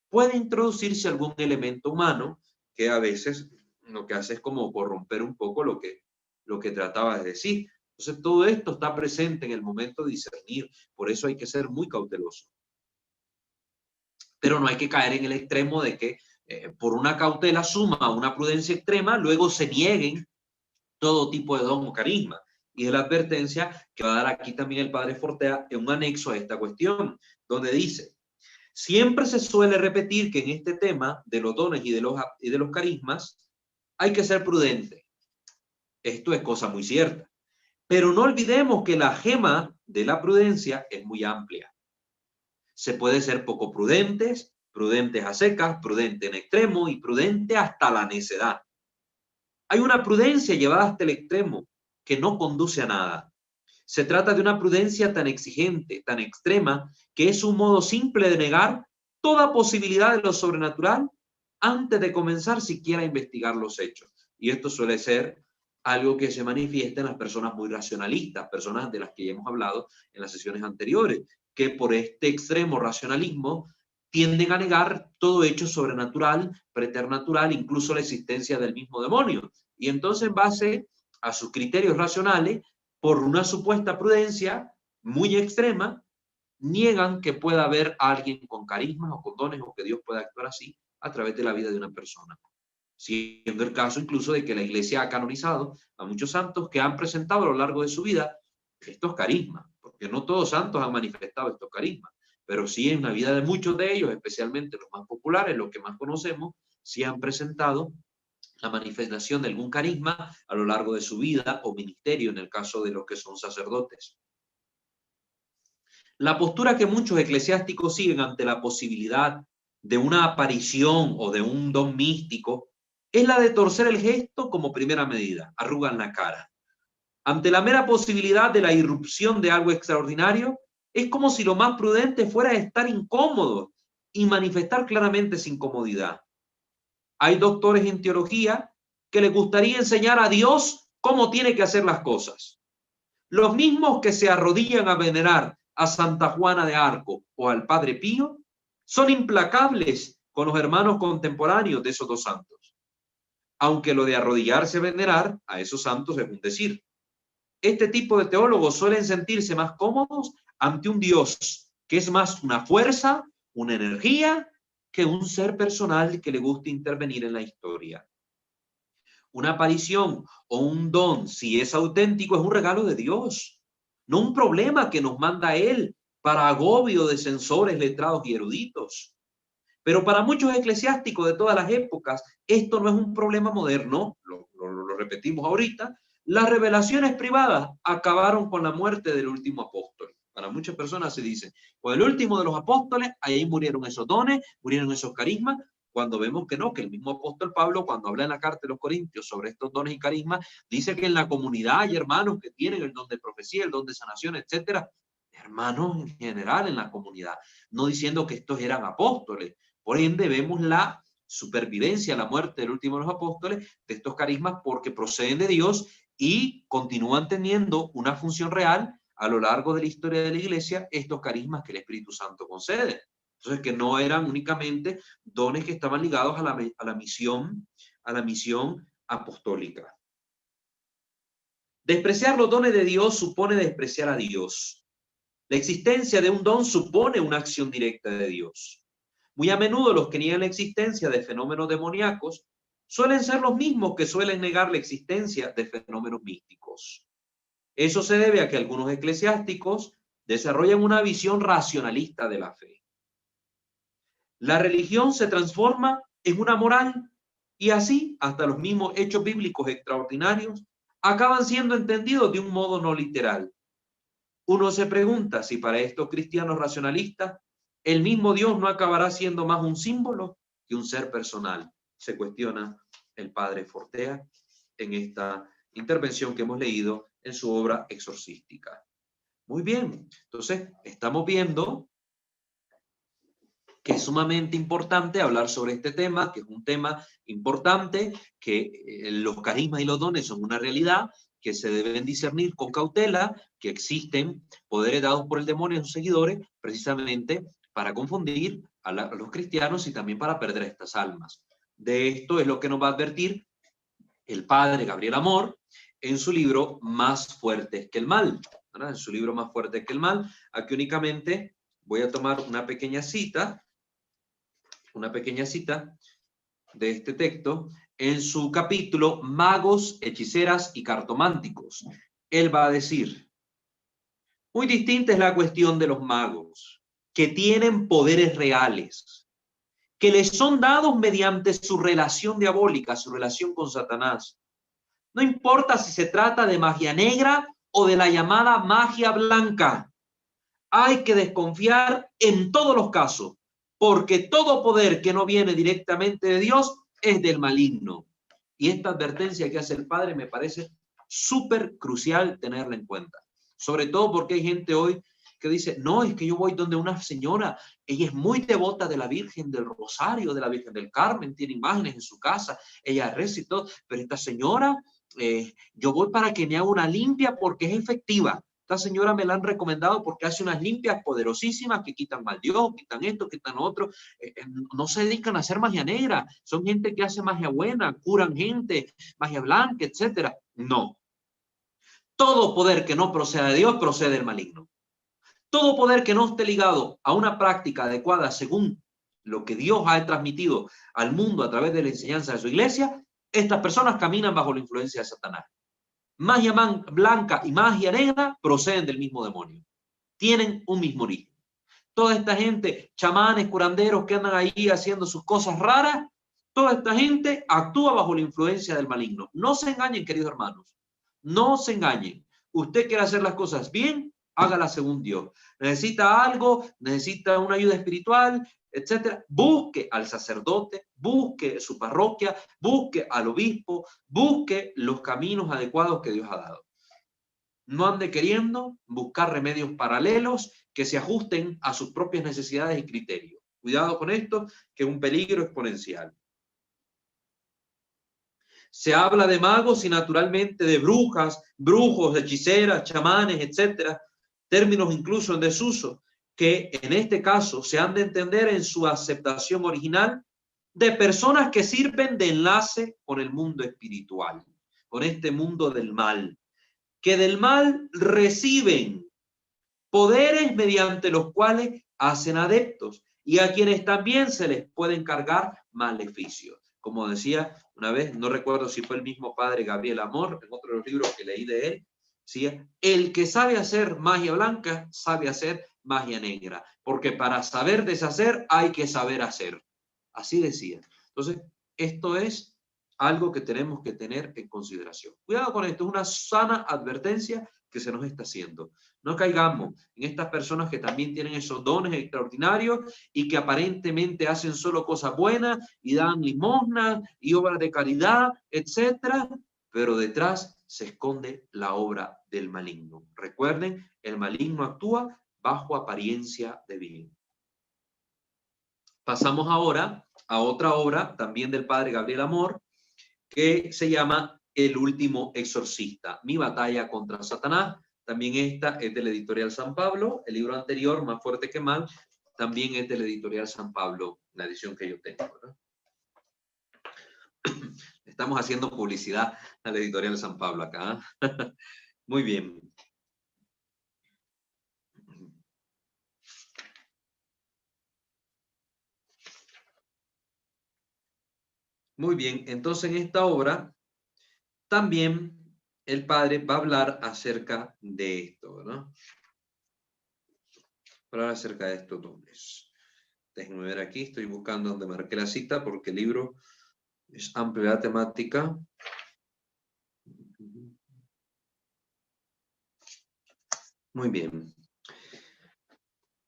[SPEAKER 1] puede introducirse algún elemento humano que a veces lo que hace es como corromper un poco lo que trataba de decir. Entonces, todo esto está presente en el momento de discernir. Por eso hay que ser muy cauteloso. Pero no hay que caer en el extremo de que por una cautela suma, una prudencia extrema, luego se nieguen todo tipo de don o carisma. Y es la advertencia que va a dar aquí también el padre Fortea en un anexo a esta cuestión, donde dice, siempre se suele repetir que en este tema de los dones y de los carismas hay que ser prudente. Esto es cosa muy cierta. Pero no olvidemos que la gema de la prudencia es muy amplia. Se puede ser poco prudentes, prudentes a secas, prudente en extremo y prudente hasta la necedad. Hay una prudencia llevada hasta el extremo que no conduce a nada. Se trata de una prudencia tan exigente, tan extrema, que es un modo simple de negar toda posibilidad de lo sobrenatural antes de comenzar siquiera a investigar los hechos. Y esto suele ser algo que se manifiesta en las personas muy racionalistas, personas de las que ya hemos hablado en las sesiones anteriores, que por este extremo racionalismo tienden a negar todo hecho sobrenatural, preternatural, incluso la existencia del mismo demonio. Y entonces, en base a sus criterios racionales, por una supuesta prudencia muy extrema, niegan que pueda haber alguien con carismas o con dones o que Dios pueda actuar así a través de la vida de una persona. Siendo el caso incluso de que la Iglesia ha canonizado a muchos santos que han presentado a lo largo de su vida estos carismas, porque no todos santos han manifestado estos carismas, pero sí en la vida de muchos de ellos, especialmente los más populares, los que más conocemos, sí han presentado la manifestación de algún carisma a lo largo de su vida o ministerio en el caso de los que son sacerdotes. La postura que muchos eclesiásticos siguen ante la posibilidad de una aparición o de un don místico es la de torcer el gesto como primera medida, arrugan la cara. Ante la mera posibilidad de la irrupción de algo extraordinario, es como si lo más prudente fuera estar incómodo y manifestar claramente esa incomodidad. Hay doctores en teología que les gustaría enseñar a Dios cómo tiene que hacer las cosas. Los mismos que se arrodillan a venerar a Santa Juana de Arco o al Padre Pío son implacables con los hermanos contemporáneos de esos dos santos. Aunque lo de arrodillarse a venerar a esos santos es un decir. Este tipo de teólogos suelen sentirse más cómodos ante un Dios que es más una fuerza, una energía, que un ser personal que le guste intervenir en la historia. Una aparición o un don, si es auténtico, es un regalo de Dios, no un problema que nos manda Él para agobio de censores, letrados y eruditos. Pero para muchos eclesiásticos de todas las épocas, esto no es un problema moderno, lo repetimos ahorita. Las revelaciones privadas acabaron con la muerte del último apóstol. Para muchas personas se dice, con el último de los apóstoles, ahí murieron esos dones, murieron esos carismas, cuando vemos que no, que el mismo apóstol Pablo, cuando habla en la carta de los Corintios sobre estos dones y carismas, dice que en la comunidad hay hermanos que tienen el don de profecía, el don de sanación, etcétera. Hermanos en general en la comunidad, no diciendo que estos eran apóstoles. Por ende, vemos la supervivencia, la muerte del último de los apóstoles, de estos carismas, porque proceden de Dios y continúan teniendo una función real a lo largo de la historia de la Iglesia, estos carismas que el Espíritu Santo concede. Entonces, que no eran únicamente dones que estaban ligados a la misión apostólica. Despreciar los dones de Dios supone despreciar a Dios. La existencia de un don supone una acción directa de Dios. Muy a menudo los que niegan la existencia de fenómenos demoníacos suelen ser los mismos que suelen negar la existencia de fenómenos místicos. Eso se debe a que algunos eclesiásticos desarrollan una visión racionalista de la fe. La religión se transforma en una moral y así hasta los mismos hechos bíblicos extraordinarios acaban siendo entendidos de un modo no literal. Uno se pregunta si para estos cristianos racionalistas el mismo Dios no acabará siendo más un símbolo que un ser personal. Se cuestiona el padre Fortea en esta intervención que hemos leído en su obra exorcística. Muy bien, entonces estamos viendo que es sumamente importante hablar sobre este tema, que es un tema importante, que los carismas y los dones son una realidad, que se deben discernir con cautela, que existen poderes dados por el demonio a sus seguidores, precisamente para confundir a los cristianos y también para perder estas almas. De esto es lo que nos va a advertir el padre Gabriel Amor en su libro Más fuertes que el mal. ¿Verdad? En su libro Más fuertes que el mal, aquí únicamente voy a tomar una pequeña cita de este texto en su capítulo Magos, Hechiceras y Cartománticos. Él va a decir, muy distinta es la cuestión de los magos, que tienen poderes reales, que les son dados mediante su relación diabólica, su relación con Satanás. No importa si se trata de magia negra o de la llamada magia blanca. Hay que desconfiar en todos los casos, porque todo poder que no viene directamente de Dios es del maligno. Y esta advertencia que hace el Padre me parece súper crucial tenerla en cuenta. Sobre todo porque hay gente hoy que dice, no, es que yo voy donde una señora, ella es muy devota de la Virgen del Rosario, de la Virgen del Carmen, tiene imágenes en su casa, ella reza y todo, pero esta señora, yo voy para que me haga una limpia porque es efectiva. Esta señora me la han recomendado porque hace unas limpias poderosísimas que quitan mal Dios, quitan esto, quitan otro. No se dedican a hacer magia negra. Son gente que hace magia buena, curan gente, magia blanca, etcétera. No. Todo poder que no proceda de Dios procede del maligno. Todo poder que no esté ligado a una práctica adecuada según lo que Dios ha transmitido al mundo a través de la enseñanza de su iglesia, estas personas caminan bajo la influencia de Satanás. Magia blanca y magia negra proceden del mismo demonio. Tienen un mismo origen. Toda esta gente, chamanes, curanderos que andan ahí haciendo sus cosas raras, toda esta gente actúa bajo la influencia del maligno. No se engañen, queridos hermanos. No se engañen. Usted quiere hacer las cosas bien, hágala según Dios. Necesita algo, necesita una ayuda espiritual, etcétera. Busque al sacerdote, busque su parroquia, busque al obispo, busque los caminos adecuados que Dios ha dado. No ande queriendo buscar remedios paralelos que se ajusten a sus propias necesidades y criterios. Cuidado con esto, que es un peligro exponencial. Se habla de magos y naturalmente de brujas, brujos, hechiceras, chamanes, etcétera, términos incluso en desuso, que en este caso se han de entender en su aceptación original de personas que sirven de enlace con el mundo espiritual, con este mundo del mal, que del mal reciben poderes mediante los cuales hacen adeptos y a quienes también se les pueden cargar maleficios. Como decía una vez, no recuerdo si fue el mismo padre Gabriel Amor, en otro de los libros que leí de él, ¿sí? El que sabe hacer magia blanca, sabe hacer magia negra, porque para saber deshacer hay que saber hacer. Así decía. Entonces, esto es algo que tenemos que tener en consideración. Cuidado con esto, es una sana advertencia que se nos está haciendo. No caigamos en estas personas que también tienen esos dones extraordinarios y que aparentemente hacen solo cosas buenas y dan limosnas y obras de caridad, etcétera, pero detrás se esconde la obra del maligno. Recuerden, el maligno actúa bajo apariencia de bien. Pasamos ahora a otra obra también del padre Gabriel Amor, que se llama El último exorcista, mi batalla contra Satanás. También esta es de la editorial San Pablo. El libro anterior, Más fuerte que mal, también es de la editorial San Pablo, la edición que yo tengo, ¿verdad? Estamos haciendo publicidad a la editorial San Pablo acá. Muy bien. Muy bien, entonces en esta obra también el Padre va a hablar acerca de esto, ¿no? Va a hablar acerca de estos dones. Déjenme ver aquí, estoy buscando donde marqué la cita porque el libro es amplia la temática. Muy bien.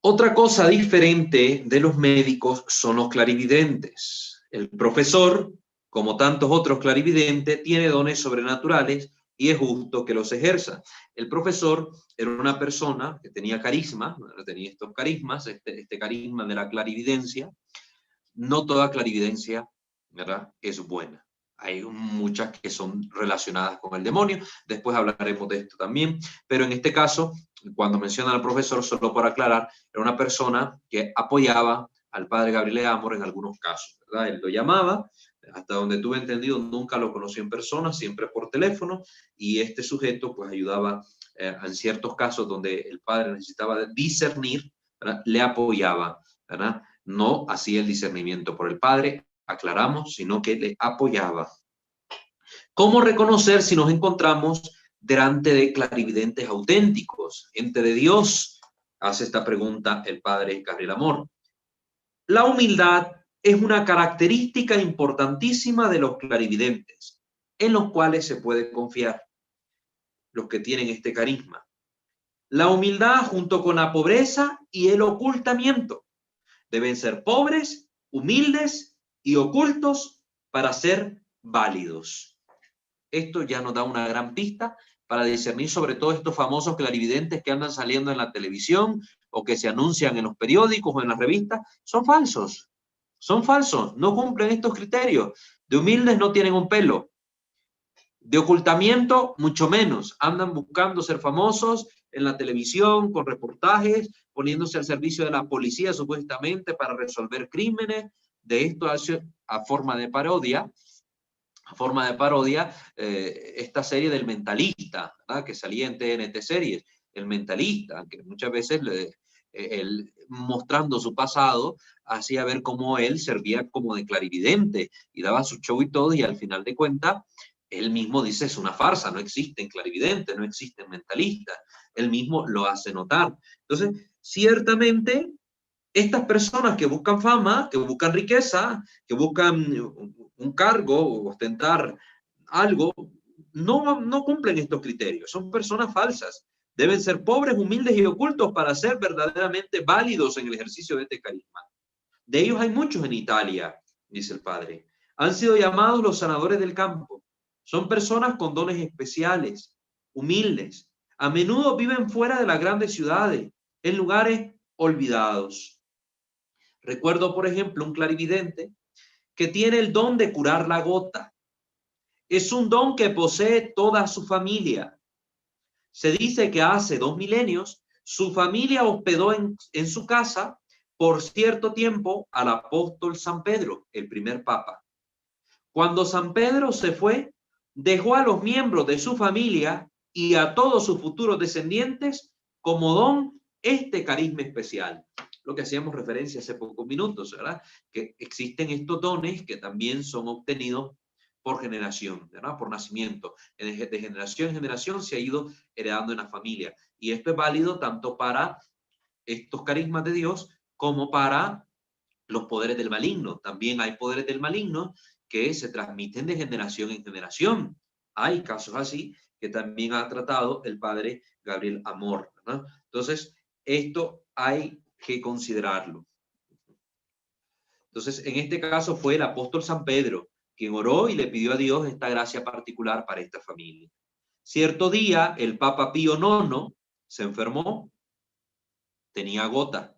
[SPEAKER 1] Otra cosa diferente de los médicos son los clarividentes. El profesor, como tantos otros clarividentes, tiene dones sobrenaturales y es justo que los ejerza. El profesor era una persona que tenía carisma, tenía estos carismas, este carisma de la clarividencia. No toda clarividencia, ¿verdad?, es buena. Hay muchas que son relacionadas con el demonio. Después hablaremos de esto también. Pero en este caso, cuando mencionan al profesor, solo por aclarar, era una persona que apoyaba al padre Gabriel Amor en algunos casos, ¿verdad? Él lo llamaba, hasta donde tuve entendido, nunca lo conocí en persona, siempre por teléfono, y este sujeto pues ayudaba en ciertos casos donde el padre necesitaba discernir, ¿verdad?, le apoyaba, ¿verdad? No hacía el discernimiento por el Padre, aclaramos, sino que le apoyaba. ¿Cómo reconocer si nos encontramos delante de clarividentes auténticos, gente de Dios? Hace esta pregunta el Padre Gabriel Amor. La humildad es una característica importantísima de los clarividentes, en los cuales se puede confiar, los que tienen este carisma. La humildad junto con la pobreza y el ocultamiento. Deben ser pobres, humildes y ocultos para ser válidos. Esto ya nos da una gran pista para discernir sobre todo estos famosos clarividentes que andan saliendo en la televisión o que se anuncian en los periódicos o en las revistas. Son falsos, no cumplen estos criterios. De humildes no tienen un pelo, de ocultamiento mucho menos, andan buscando ser famosos en la televisión, con reportajes, poniéndose al servicio de la policía supuestamente para resolver crímenes. De esto a forma de parodia, esta serie del Mentalista, ¿verdad?, que salía en TNT Series, el Mentalista, que muchas veces él, mostrando su pasado, hacía ver cómo él servía como de clarividente y daba su show y todo, y al final de cuentas, él mismo dice, es una farsa, no existen clarividentes, no existen mentalistas. Él mismo lo hace notar. Entonces, ciertamente, estas personas que buscan fama, que buscan riqueza, que buscan un cargo o ostentar algo, no cumplen estos criterios. Son personas falsas. Deben ser pobres, humildes y ocultos para ser verdaderamente válidos en el ejercicio de este carisma. De ellos hay muchos en Italia, dice el padre. Han sido llamados los sanadores del campo. Son personas con dones especiales, humildes. A menudo viven fuera de las grandes ciudades, en lugares olvidados. Recuerdo, por ejemplo, un clarividente que tiene el don de curar la gota. Es un don que posee toda su familia. Se dice que hace 2 milenios su familia hospedó en su casa por cierto tiempo al apóstol San Pedro, el primer papa. Cuando San Pedro se fue, dejó a los miembros de su familia y a todos sus futuros descendientes como don este carisma especial. Lo que hacíamos referencia hace pocos minutos, ¿verdad? Que existen estos dones que también son obtenidos por generación, ¿verdad?, por nacimiento. De generación en generación se ha ido heredando en la familia. Y esto es válido tanto para estos carismas de Dios como para los poderes del maligno. También hay poderes del maligno que se transmiten de generación en generación. Hay casos así que también ha tratado el padre Gabriel Amor, ¿verdad? Entonces, esto hay que considerarlo. Entonces, en este caso fue el apóstol San Pedro quien oró y le pidió a Dios esta gracia particular para esta familia. Cierto día, el Papa Pío IX se enfermó, tenía gota.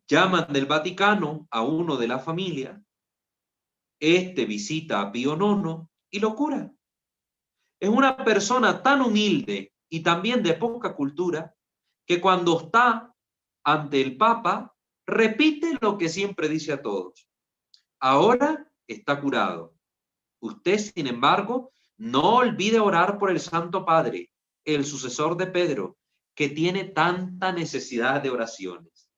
[SPEAKER 1] Llaman del Vaticano a uno de la familia, este visita a Pío IX y lo cura. Es una persona tan humilde y también de poca cultura que cuando está ante el Papa repite lo que siempre dice a todos. Ahora está curado. Usted, sin embargo, no olvide orar por el Santo Padre, el sucesor de Pedro, que tiene tanta necesidad de oraciones.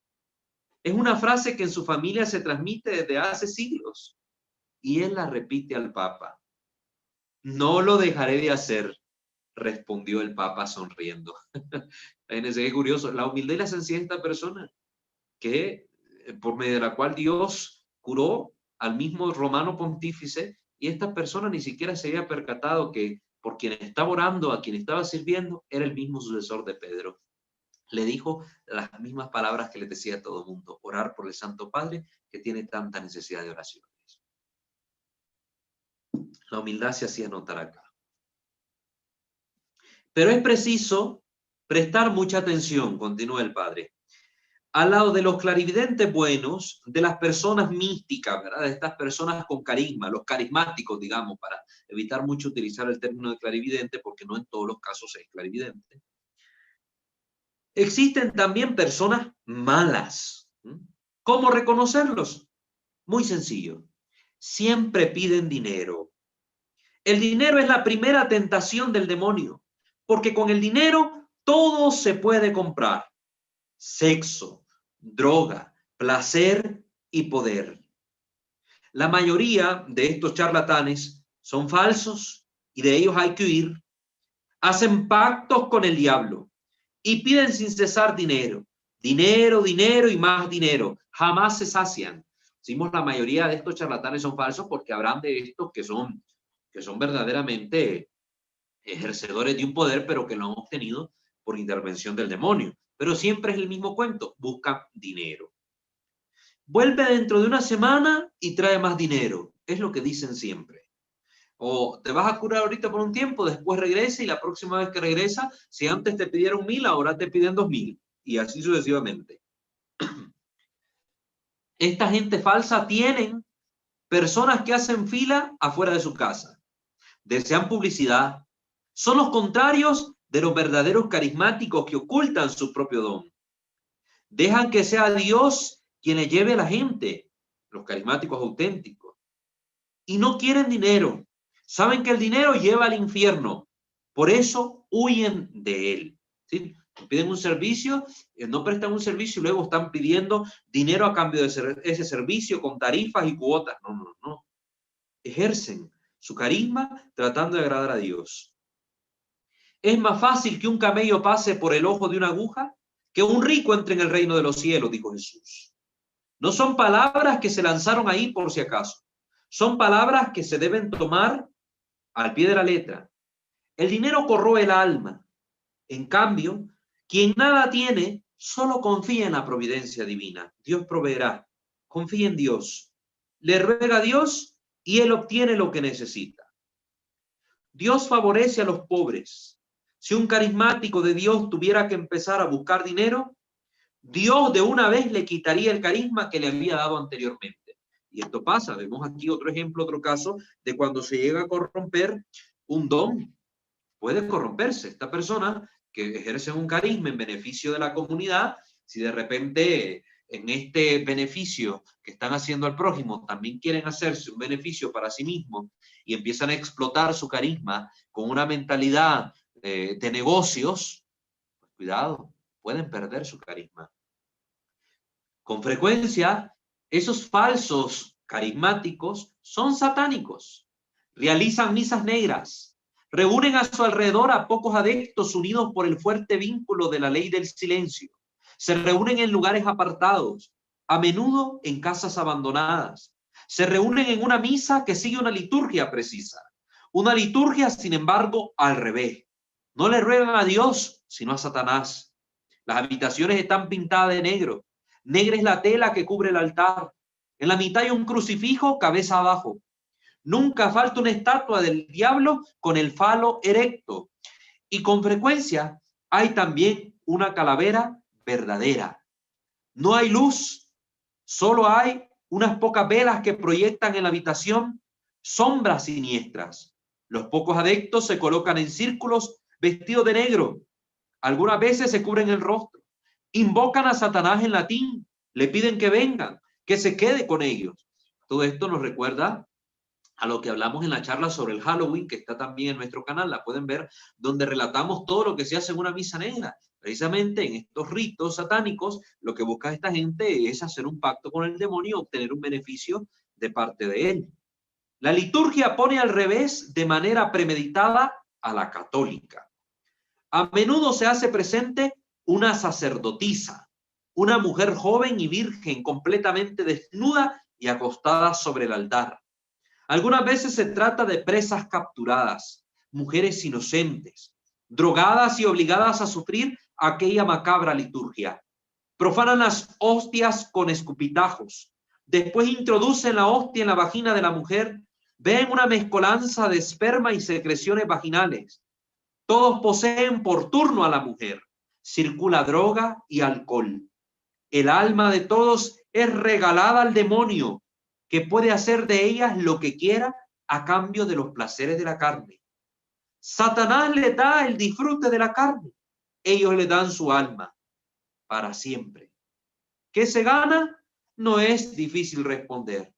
[SPEAKER 1] Es una frase que en su familia se transmite desde hace siglos y él la repite al Papa. No lo dejaré de hacer. respondió el Papa sonriendo. Fíjense qué curioso, la humildad y la sencillez de esta persona, que por medio de la cual Dios curó al mismo romano pontífice, y esta persona ni siquiera se había percatado que por quien estaba orando, a quien estaba sirviendo, era el mismo sucesor de Pedro. Le dijo las mismas palabras que le decía a todo mundo: orar por el Santo Padre, que tiene tanta necesidad de oraciones. La humildad se hacía notar acá. Pero es preciso prestar mucha atención, continúa el padre, al lado de los clarividentes buenos, de las personas místicas, ¿verdad? De estas personas con carisma, los carismáticos, digamos, para evitar mucho utilizar el término de clarividente, porque no en todos los casos es clarividente. Existen también personas malas. ¿Cómo reconocerlos? Muy sencillo. Siempre piden dinero. El dinero es la primera tentación del demonio, porque con el dinero todo se puede comprar: sexo, droga, placer y poder. La mayoría de estos charlatanes son falsos y de ellos hay que huir. Hacen pactos con el diablo y piden sin cesar dinero, dinero, dinero y más dinero. Jamás se sacian. Decimos, la mayoría de estos charlatanes son falsos porque habrán de estos que son verdaderamente ejercedores de un poder, pero que lo han obtenido por intervención del demonio. Pero siempre es el mismo cuento: buscan dinero. Vuelve dentro de una semana y trae más dinero. Es lo que dicen siempre. O te vas a curar ahorita por un tiempo, después regresa, y la próxima vez que regresa, si antes te pidieron 1.000, ahora te piden 2.000. Y así sucesivamente. Esta gente falsa tienen personas que hacen fila afuera de su casa. Desean publicidad. Son los contrarios de los verdaderos carismáticos que ocultan su propio don. Dejan que sea Dios quien le lleve a la gente, los carismáticos auténticos. Y no quieren dinero. Saben que el dinero lleva al infierno. Por eso huyen de él. ¿Sí? Piden un servicio, no prestan un servicio y luego están pidiendo dinero a cambio de ese servicio con tarifas y cuotas. No, no, no. Ejercen su carisma tratando de agradar a Dios. Es más fácil que un camello pase por el ojo de una aguja que un rico entre en el reino de los cielos, dijo Jesús. No son palabras que se lanzaron ahí por si acaso. Son palabras que se deben tomar al pie de la letra. El dinero corroe el alma. En cambio, quien nada tiene, solo confía en la providencia divina. Dios proveerá. Confía en Dios. Le ruega a Dios y él obtiene lo que necesita. Dios favorece a los pobres. Si un carismático de Dios tuviera que empezar a buscar dinero, Dios de una vez le quitaría el carisma que le había dado anteriormente. Y esto pasa. Vemos aquí otro ejemplo, otro caso de cuando se llega a corromper un don. Puede corromperse esta persona que ejerce un carisma en beneficio de la comunidad. Si de repente en este beneficio que están haciendo al prójimo también quieren hacerse un beneficio para sí mismos y empiezan a explotar su carisma con una mentalidad de negocios, pues cuidado, pueden perder su carisma. Con frecuencia, esos falsos carismáticos son satánicos. Realizan misas negras. Reúnen a su alrededor a pocos adeptos unidos por el fuerte vínculo de la ley del silencio. Se reúnen en lugares apartados, a menudo en casas abandonadas. Se reúnen en una misa que sigue una liturgia precisa. Una liturgia, sin embargo, al revés. No le ruegan a Dios, sino a Satanás. Las habitaciones están pintadas de negro. Negra es la tela que cubre el altar. En la mitad hay un crucifijo cabeza abajo. Nunca falta una estatua del diablo con el falo erecto. Y con frecuencia hay también una calavera verdadera. No hay luz, solo hay unas pocas velas que proyectan en la habitación sombras siniestras. Los pocos adeptos se colocan en círculos vestidos de negro. Algunas veces se cubren el rostro. Invocan a Satanás en latín. Le piden que vengan, que se quede con ellos. Todo esto nos recuerda a lo que hablamos en la charla sobre el Halloween, que está también en nuestro canal, la pueden ver, donde relatamos todo lo que se hace en una misa negra. Precisamente en estos ritos satánicos, lo que busca esta gente es hacer un pacto con el demonio, obtener un beneficio de parte de él. La liturgia pone al revés, de manera premeditada, a la católica. A menudo se hace presente una sacerdotisa, una mujer joven y virgen completamente desnuda y acostada sobre el altar. Algunas veces se trata de presas capturadas, mujeres inocentes, drogadas y obligadas a sufrir aquella macabra liturgia. Profanan las hostias con escupitajos. Después introducen la hostia en la vagina de la mujer. Ven una mezcolanza de esperma y secreciones vaginales. Todos poseen por turno a la mujer. Circula droga y alcohol. El alma de todos es regalada al demonio, que puede hacer de ellas lo que quiera a cambio de los placeres de la carne. Satanás le da el disfrute de la carne. Ellos le dan su alma para siempre. ¿Qué se gana? No es difícil responder.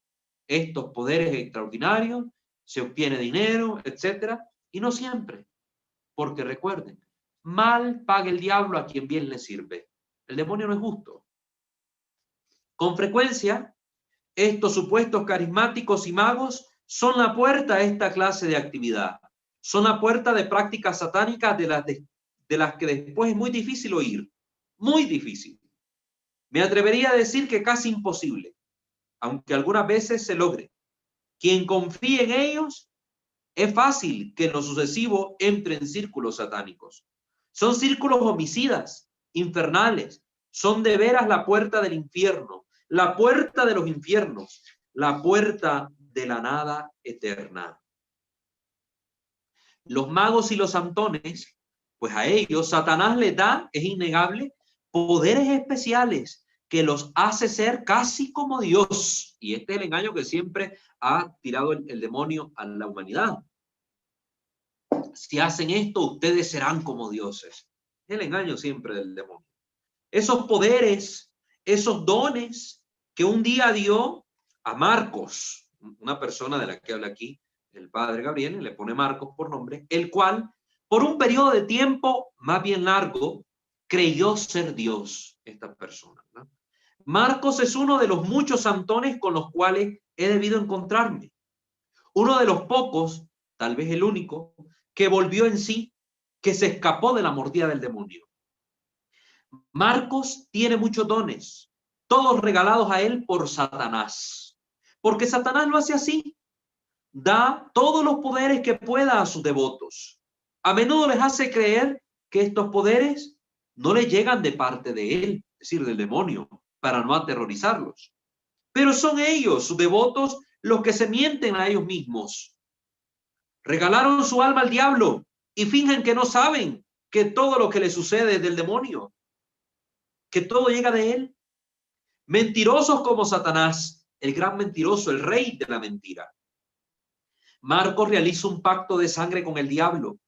[SPEAKER 1] Estos poderes extraordinarios, se obtiene dinero, etcétera, y no siempre. Porque recuerden, mal paga el diablo a quien bien le sirve. El demonio no es justo. Con frecuencia, estos supuestos carismáticos y magos son la puerta a esta clase de actividad. Son la puerta de prácticas satánicas de las que después es muy difícil oír. Muy difícil. Me atrevería a decir que casi imposible, aunque algunas veces se logre. Quien confíe en ellos, es fácil que en lo sucesivo entre en círculos satánicos. Son círculos homicidas, infernales. Son de veras la puerta del infierno, la puerta de los infiernos, la puerta de la nada eterna. Los magos y los santones, pues a ellos Satanás les da, es innegable, poderes especiales que los hace ser casi como Dios. Y este es el engaño que siempre ha tirado el demonio a la humanidad. Si hacen esto, ustedes serán como dioses. El engaño siempre del demonio. Esos poderes, esos dones que un día dio a Marcos, una persona de la que habla aquí, el padre Gabriel, le pone Marcos por nombre, el cual, por un periodo de tiempo más bien largo, creyó ser Dios, esta persona, ¿no? Marcos es uno de los muchos santones con los cuales he debido encontrarme. Uno de los pocos, tal vez el único, que volvió en sí, que se escapó de la mordida del demonio. Marcos tiene muchos dones, todos regalados a él por Satanás, porque Satanás lo hace así, da todos los poderes que pueda a sus devotos. A menudo les hace creer que estos poderes no les llegan de parte de él, es decir, del demonio, para no aterrorizarlos. Pero son ellos, sus devotos, los que se mienten a ellos mismos. Regalaron su alma al diablo y fingen que no saben que todo lo que les sucede es del demonio, que todo llega de él. Mentirosos como Satanás, el gran mentiroso, el rey de la mentira. Marcos realiza un pacto de sangre con el diablo.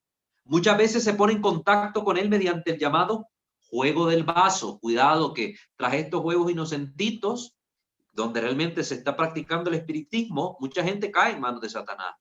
[SPEAKER 1] Muchas veces se pone en contacto con él mediante el llamado juego del vaso. Cuidado que tras estos juegos inocentitos, donde realmente se está practicando el espiritismo, mucha gente cae en manos de Satanás.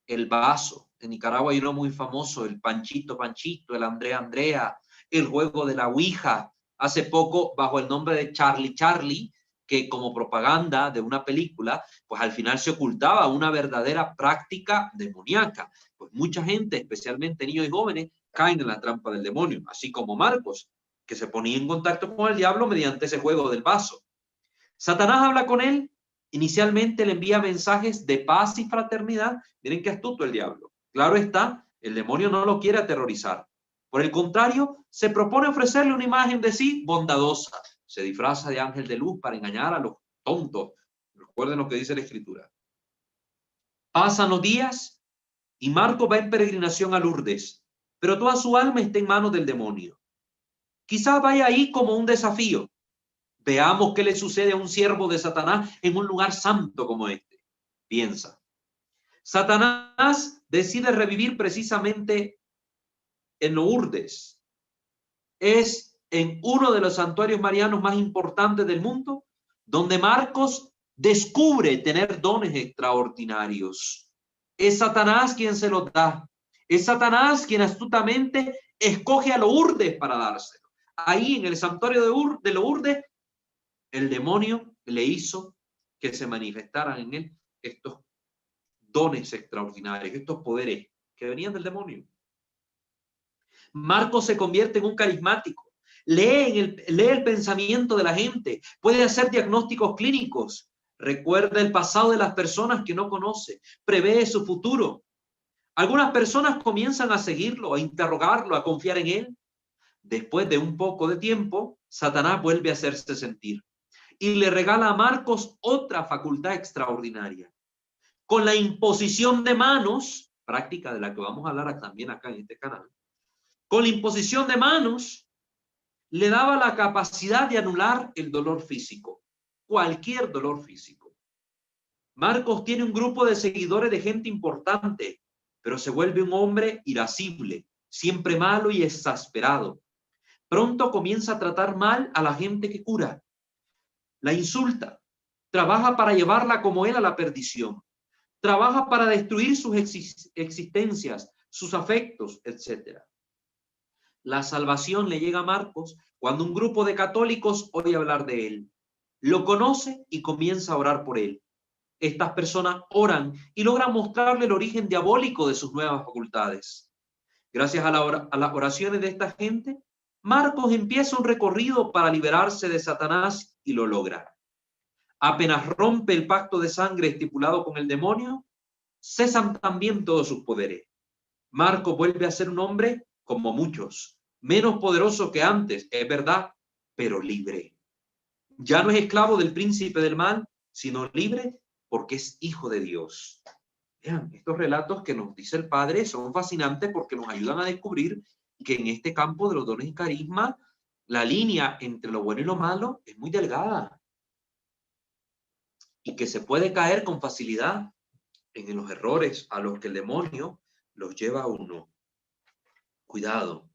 [SPEAKER 1] El vaso. En Nicaragua hay uno muy famoso, el Panchito Panchito, el Andrea Andrea, el juego de la Ouija. Hace poco, bajo el nombre de Charlie Charlie, que como propaganda de una película, pues al final se ocultaba una verdadera práctica demoníaca. Pues mucha gente, especialmente niños y jóvenes, caen en la trampa del demonio, así como Marcos, que se ponía en contacto con el diablo mediante ese juego del vaso. Satanás habla con él. Inicialmente le envía mensajes de paz y fraternidad. Miren qué astuto el diablo. Claro está, el demonio no lo quiere aterrorizar. Por el contrario, se propone ofrecerle una imagen de sí bondadosa. Se disfraza de ángel de luz para engañar a los tontos. Recuerden lo que dice la Escritura. Pasan los días y Marcos va en peregrinación a Lourdes, pero toda su alma está en manos del demonio. Quizás vaya ahí como un desafío. Veamos qué le sucede a un siervo de Satanás en un lugar santo como este. Piensa. Satanás decide revivir precisamente en Lourdes. Es en uno de los santuarios marianos más importantes del mundo, donde Marcos descubre tener dones extraordinarios. Es Satanás quien se los da. Es Satanás quien astutamente escoge a Lourdes para dárselo. Ahí en el santuario de Lourdes, el demonio le hizo que se manifestaran en él estos dones extraordinarios, estos poderes que venían del demonio. Marcos se convierte en un carismático. Lee el pensamiento de la gente, puede hacer diagnósticos clínicos, recuerda el pasado de las personas que no conoce, prevé su futuro. Algunas personas comienzan a seguirlo, a interrogarlo, a confiar en él. Después de un poco de tiempo, Satanás vuelve a hacerse sentir y le regala a Marcos otra facultad extraordinaria. Con la imposición de manos, práctica de la que vamos a hablar también acá en este canal, con la imposición de manos, le daba la capacidad de anular el dolor físico, cualquier dolor físico. Marcos tiene un grupo de seguidores de gente importante, pero se vuelve un hombre irascible, siempre malo y exasperado. Pronto comienza a tratar mal a la gente que cura, la insulta, trabaja para llevarla como él a la perdición, trabaja para destruir sus existencias, sus afectos, etc. La salvación le llega a Marcos cuando un grupo de católicos oye hablar de él, lo conoce y comienza a orar por él. Estas personas oran y logran mostrarle el origen diabólico de sus nuevas facultades. Gracias a las oraciones de esta gente, Marcos empieza un recorrido para liberarse de Satanás y lo logra. Apenas rompe el pacto de sangre estipulado con el demonio, cesan también todos sus poderes. Marcos vuelve a ser un hombre como muchos, menos poderoso que antes, es verdad, pero libre. Ya no es esclavo del príncipe del mal, sino libre porque es hijo de Dios. Vean, estos relatos que nos dice el Padre son fascinantes porque nos ayudan a descubrir que en este campo de los dones y carisma, la línea entre lo bueno y lo malo es muy delgada y que se puede caer con facilidad en los errores a los que el demonio los lleva a uno. Cuidado.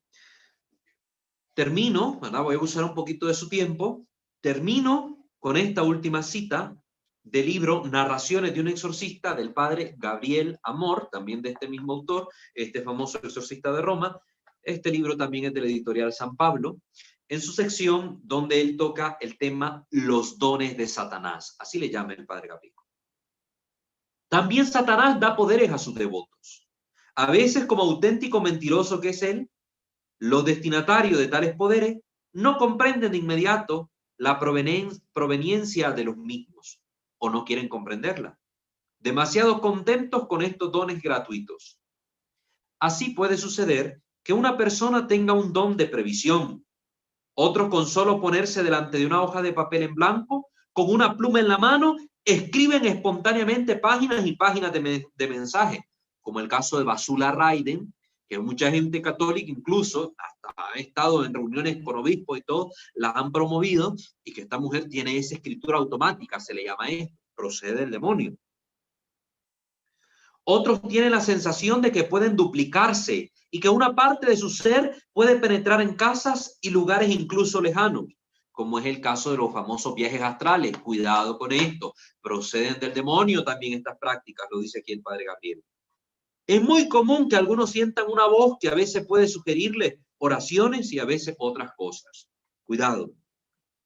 [SPEAKER 1] Termino, ¿verdad? Voy a usar un poquito de su tiempo. Termino con esta última cita del libro Narraciones de un exorcista del padre Gabriel Amor, también de este mismo autor, este famoso exorcista de Roma. Este libro también es de la editorial San Pablo, en su sección donde él toca el tema Los dones de Satanás. Así le llama el padre Gabriel. También Satanás da poderes a sus devotos. A veces, como auténtico mentiroso que es él, los destinatarios de tales poderes no comprenden de inmediato la proveniencia de los mismos o no quieren comprenderla. Demasiado contentos con estos dones gratuitos. Así puede suceder que una persona tenga un don de previsión, otros con solo ponerse delante de una hoja de papel en blanco, con una pluma en la mano, escriben espontáneamente páginas y páginas de mensajes, como el caso de Basula Raiden, que mucha gente católica, incluso hasta ha estado en reuniones con obispos y todo, la han promovido, y que esta mujer tiene esa escritura automática, se le llama esto, procede del demonio. Otros tienen la sensación de que pueden duplicarse y que una parte de su ser puede penetrar en casas y lugares incluso lejanos, como es el caso de los famosos viajes astrales. Cuidado con esto, proceden del demonio también estas prácticas, lo dice aquí el padre Gabriel. Es muy común que algunos sientan una voz que a veces puede sugerirles oraciones y a veces otras cosas. Cuidado.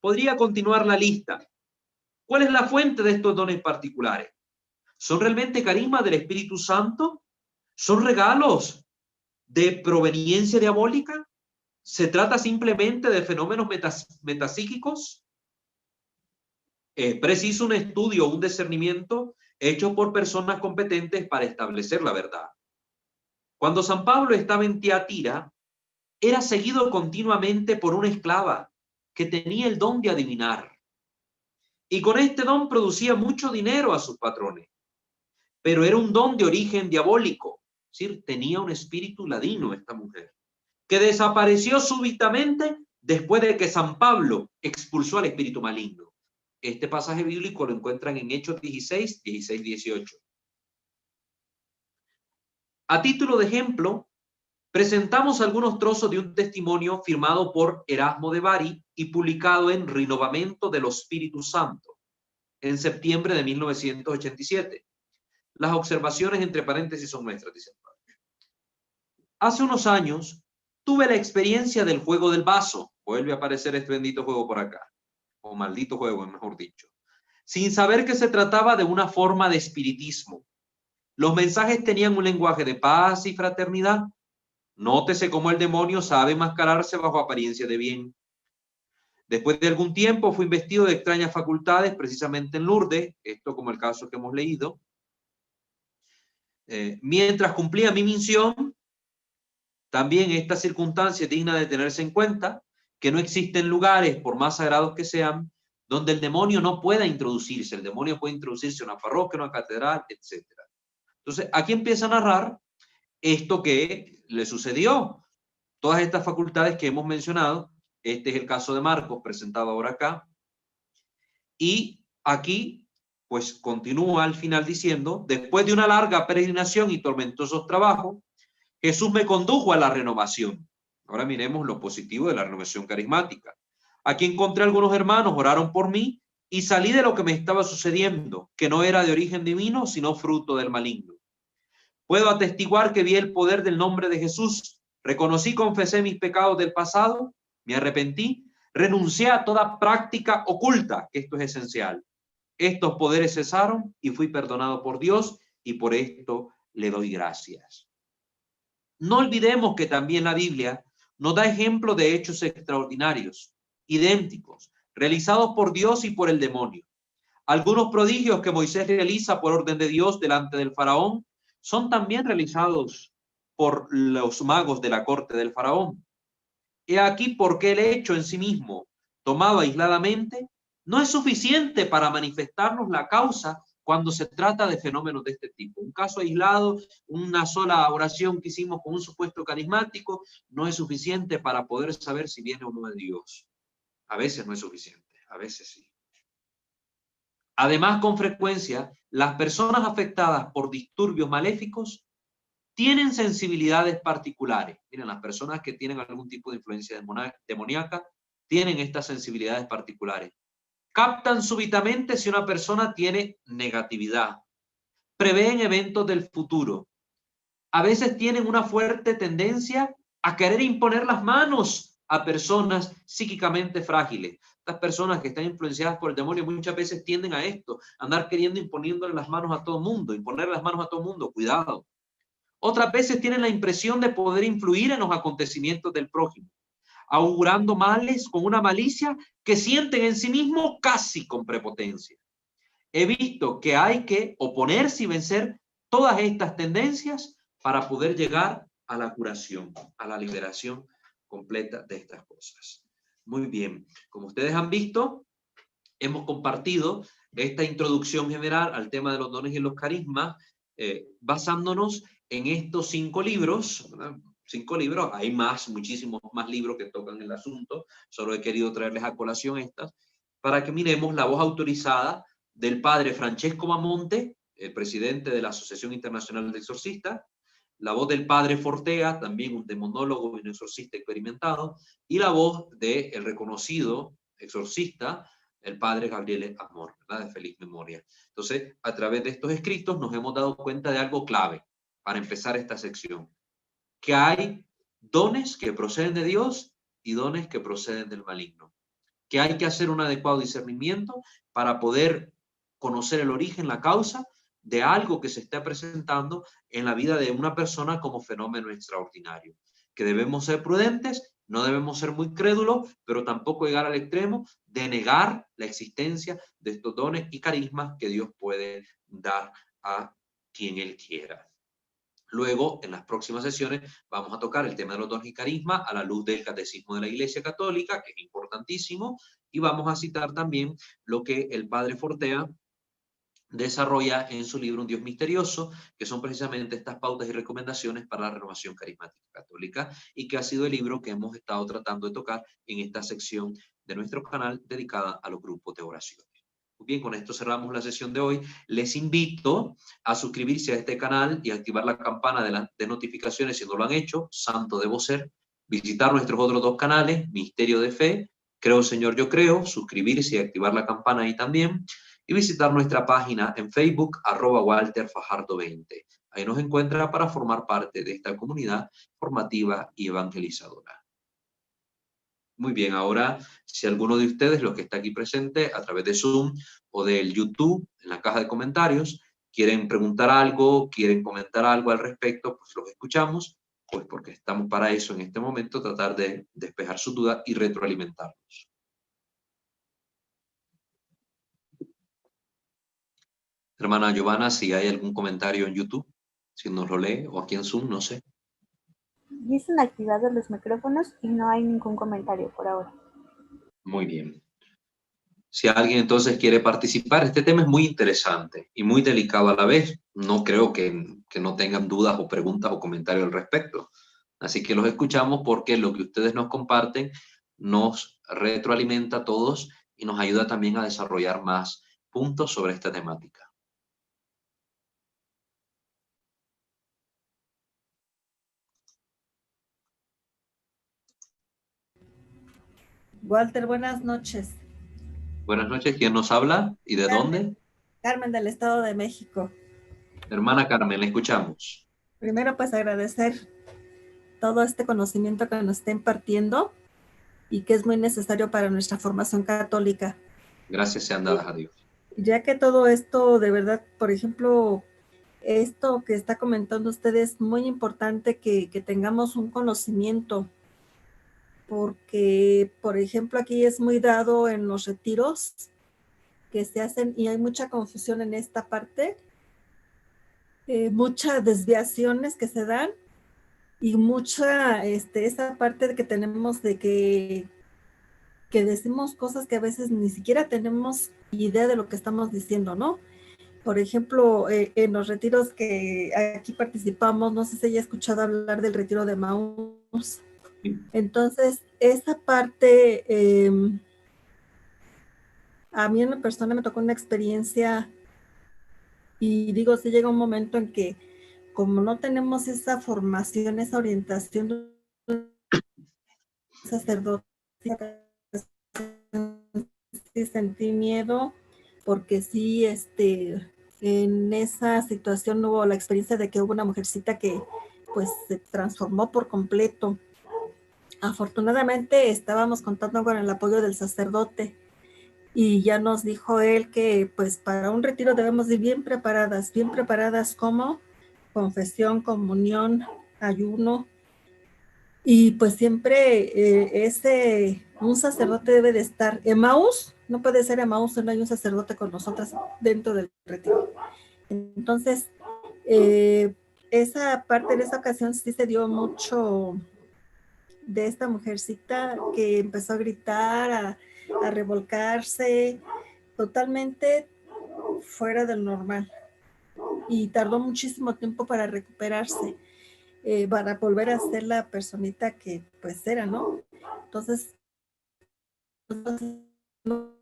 [SPEAKER 1] Podría continuar la lista. ¿Cuál es la fuente de estos dones particulares? ¿Son realmente carismas del Espíritu Santo? ¿Son regalos de proveniencia diabólica? ¿Se trata simplemente de fenómenos metapsíquicos? Es preciso un estudio, un discernimiento hecho por personas competentes para establecer la verdad. Cuando San Pablo estaba en Tiatira, era seguido continuamente por una esclava que tenía el don de adivinar. Y con este don producía mucho dinero a sus patrones. Pero era un don de origen diabólico. Es decir, tenía un espíritu ladino esta mujer, que desapareció súbitamente después de que San Pablo expulsó al espíritu maligno. Este pasaje bíblico lo encuentran en Hechos 16, 16, 18. A título de ejemplo, presentamos algunos trozos de un testimonio firmado por Erasmo de Bari y publicado en Renovamento de los Espíritus Santos en septiembre de 1987. Las observaciones entre paréntesis son nuestras, dice el padre. Hace unos años tuve la experiencia del juego del vaso. Vuelve a aparecer este bendito juego por acá. O maldito juego, mejor dicho. Sin saber que se trataba de una forma de espiritismo. Los mensajes tenían un lenguaje de paz y fraternidad. Nótese cómo el demonio sabe mascararse bajo apariencia de bien. Después de algún tiempo fui investido de extrañas facultades, precisamente en Lourdes, esto como el caso que hemos leído. Mientras cumplía mi misión, también esta circunstancia es digna de tenerse en cuenta, que no existen lugares, por más sagrados que sean, donde el demonio no pueda introducirse. El demonio puede introducirse en una parroquia, en una catedral, etc. Entonces, aquí empieza a narrar esto que le sucedió. Todas estas facultades que hemos mencionado, este es el caso de Marcos, presentado ahora acá, y aquí, pues continúa al final diciendo, después de una larga peregrinación y tormentosos trabajos, Jesús me condujo a la renovación. Ahora miremos lo positivo de la renovación carismática. Aquí encontré algunos hermanos, oraron por mí y salí de lo que me estaba sucediendo, que no era de origen divino, sino fruto del maligno. Puedo atestiguar que vi el poder del nombre de Jesús, reconocí, confesé mis pecados del pasado, me arrepentí, renuncié a toda práctica oculta, que esto es esencial. Estos poderes cesaron y fui perdonado por Dios y por esto le doy gracias. No olvidemos que también la Biblia nos da ejemplo de hechos extraordinarios, idénticos, realizados por Dios y por el demonio. Algunos prodigios que Moisés realiza por orden de Dios delante del faraón son también realizados por los magos de la corte del faraón. He aquí por qué el hecho en sí mismo, tomado aisladamente, no es suficiente para manifestarnos la causa cuando se trata de fenómenos de este tipo. Un caso aislado, una sola oración que hicimos con un supuesto carismático, no es suficiente para poder saber si viene o no de Dios. A veces no es suficiente, a veces sí. Además, con frecuencia, las personas afectadas por disturbios maléficos tienen sensibilidades particulares. Miren, las personas que tienen algún tipo de influencia demoníaca tienen estas sensibilidades particulares. Captan súbitamente si una persona tiene negatividad. Prevén eventos del futuro. A veces tienen una fuerte tendencia a querer imponer las manos a personas psíquicamente frágiles. Estas personas que están influenciadas por el demonio muchas veces tienden a esto, a andar queriendo imponiéndole las manos a todo el mundo, imponer las manos a todo el mundo. Cuidado. Otras veces tienen la impresión de poder influir en los acontecimientos del prójimo, augurando males con una malicia que sienten en sí mismos casi con prepotencia. He visto que hay que oponerse y vencer todas estas tendencias para poder llegar a la curación, a la liberación completa de estas cosas. Muy bien, como ustedes han visto, hemos compartido esta introducción general al tema de los dones y los carismas, basándonos en estos 5 libros, ¿verdad? 5 libros, hay más, muchísimos más libros que tocan el asunto, solo he querido traerles a colación estas, para que miremos la voz autorizada del padre Francesco Mamonte, el presidente de la Asociación Internacional de Exorcistas, la voz del padre Fortea, también un demonólogo y un exorcista experimentado, y la voz del reconocido exorcista, el padre Gabriel Amor, ¿verdad? De feliz memoria. Entonces, a través de estos escritos nos hemos dado cuenta de algo clave para empezar esta sección, que hay dones que proceden de Dios y dones que proceden del maligno, que hay que hacer un adecuado discernimiento para poder conocer el origen, la causa de algo que se está presentando en la vida de una persona como fenómeno extraordinario, que debemos ser prudentes, no debemos ser muy crédulos, pero tampoco llegar al extremo de negar la existencia de estos dones y carismas que Dios puede dar a quien Él quiera. Luego, en las próximas sesiones, vamos a tocar el tema de los dones y carismas a la luz del Catecismo de la Iglesia Católica, que es importantísimo, y vamos a citar también lo que el padre Fortea desarrolla en su libro Un Dios Misterioso, que son precisamente estas pautas y recomendaciones para la renovación carismática católica, y que ha sido el libro que hemos estado tratando de tocar en esta sección de nuestro canal dedicada a los grupos de oración. Bien, con esto cerramos la sesión de hoy. Les invito a suscribirse a este canal y activar la campana de notificaciones si no lo han hecho. Santo debo ser. Visitar nuestros otros 2 canales, Misterio de Fe, Creo Señor Yo Creo, suscribirse y activar la campana ahí también. Y visitar nuestra página en Facebook, @WalterFajardo20. Ahí nos encuentra para formar parte de esta comunidad formativa y evangelizadora. Muy bien, ahora si alguno de ustedes, los que está aquí presente a través de Zoom o del YouTube, en la caja de comentarios, quieren preguntar algo, quieren comentar algo al respecto, pues los escuchamos. pues porque estamos para eso en este momento, tratar de despejar su duda y retroalimentarnos. Hermana Giovanna, si hay algún comentario en YouTube, si nos lo lee, o aquí en Zoom, no sé.
[SPEAKER 2] Dicen activados los micrófonos y no hay ningún comentario por ahora.
[SPEAKER 1] Muy bien. Si alguien entonces quiere participar, este tema es muy interesante y muy delicado a la vez. No creo que no tengan dudas o preguntas o comentarios al respecto. Así que los escuchamos porque lo que ustedes nos comparten nos retroalimenta a todos y nos ayuda también a desarrollar más puntos sobre esta temática.
[SPEAKER 3] Walter, buenas noches.
[SPEAKER 1] Buenas noches, ¿quién nos habla y de dónde?
[SPEAKER 3] Carmen del Estado de México.
[SPEAKER 1] Hermana Carmen, la escuchamos.
[SPEAKER 3] Primero, pues agradecer todo este conocimiento que nos está impartiendo y que es muy necesario para nuestra formación católica.
[SPEAKER 1] Gracias sean dadas a Dios.
[SPEAKER 3] Ya que todo esto, de verdad, por ejemplo, esto que está comentando usted es muy importante que tengamos un conocimiento, porque, por ejemplo, aquí es muy dado en los retiros que se hacen y hay mucha confusión en esta parte, muchas desviaciones que se dan y mucha, esa parte de que tenemos de que decimos cosas que a veces ni siquiera tenemos idea de lo que estamos diciendo, ¿no? Por ejemplo, en los retiros que aquí participamos, no sé si haya escuchado hablar del retiro de Maús. Entonces, esa parte, a mí en la persona me tocó una experiencia y digo, sí llega un momento en que como no tenemos esa formación, esa orientación de sacerdote, sí sentí miedo porque sí, en esa situación hubo la experiencia de que hubo una mujercita que pues se transformó por completo. Afortunadamente estábamos contando con el apoyo del sacerdote y ya nos dijo él que pues para un retiro debemos ir bien preparadas como confesión, comunión, ayuno. Y pues siempre un sacerdote debe de estar. Emmaús, no puede ser Emmaús, no hay un sacerdote con nosotras dentro del retiro. Entonces, esa parte de esa ocasión sí se dio mucho de esta mujercita que empezó a gritar, a revolcarse, totalmente fuera del normal. Y tardó muchísimo tiempo para recuperarse. Para volver a ser la personita que pues era, ¿no? Entonces, no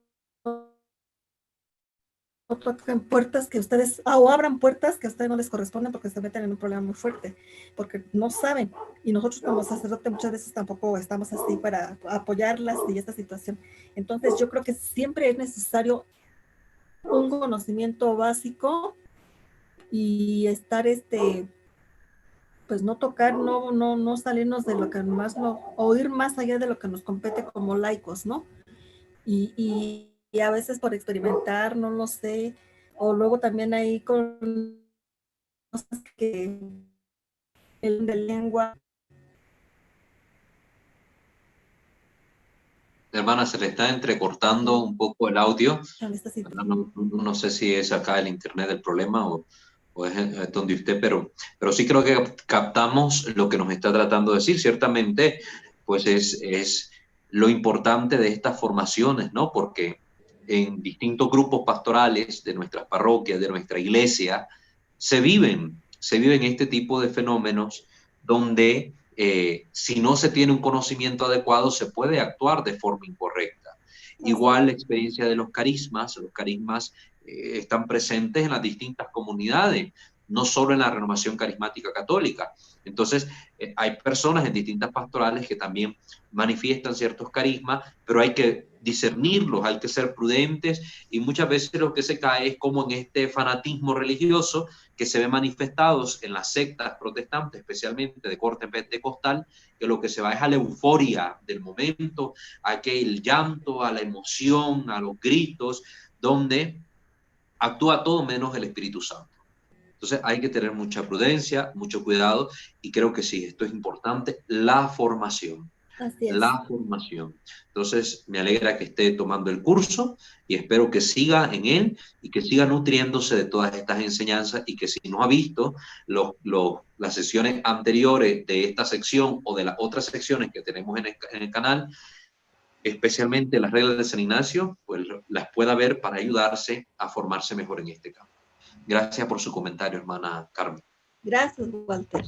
[SPEAKER 3] toquen puertas que ustedes, o abran puertas que a ustedes no les corresponden porque se meten en un problema muy fuerte, porque no saben, y nosotros como sacerdote muchas veces tampoco estamos así para apoyarlas y esta situación. Entonces yo creo que siempre es necesario un conocimiento básico y estar pues no tocar, no salirnos de lo que más o ir más allá de lo que nos compete como laicos, ¿no? Y a veces por experimentar, no lo sé, o luego también ahí con cosas que el de lengua.
[SPEAKER 1] Hermana, se le está entrecortando un poco el audio.
[SPEAKER 3] No,
[SPEAKER 1] No sé si es acá el internet el problema o es donde usted, pero sí creo que captamos lo que nos está tratando de decir. Ciertamente, pues es lo importante de estas formaciones, ¿no? Porque en distintos grupos pastorales de nuestras parroquias, de nuestra iglesia, se viven este tipo de fenómenos donde si no se tiene un conocimiento adecuado se puede actuar de forma incorrecta. Igual la experiencia de los carismas están presentes en las distintas comunidades, no solo en la renovación carismática católica. Entonces, hay personas en distintas pastorales que también manifiestan ciertos carismas, pero hay que discernirlos, hay que ser prudentes y muchas veces lo que se cae es como en este fanatismo religioso que se ve manifestados en las sectas protestantes, especialmente de corte pentecostal, que lo que se va es a la euforia del momento, a aquel llanto, a la emoción, a los gritos, donde actúa todo menos el Espíritu Santo. Entonces hay que tener mucha prudencia, mucho cuidado, y creo que sí, esto es importante, la formación.
[SPEAKER 3] Así es.
[SPEAKER 1] La formación. Entonces, me alegra que esté tomando el curso y espero que siga en él y que siga nutriéndose de todas estas enseñanzas, y que si no ha visto las sesiones anteriores de esta sección o de las otras secciones que tenemos en el canal, especialmente las reglas de San Ignacio, pues las pueda ver para ayudarse a formarse mejor en este campo. Gracias por su comentario, hermana Carmen.
[SPEAKER 3] Gracias, Walter.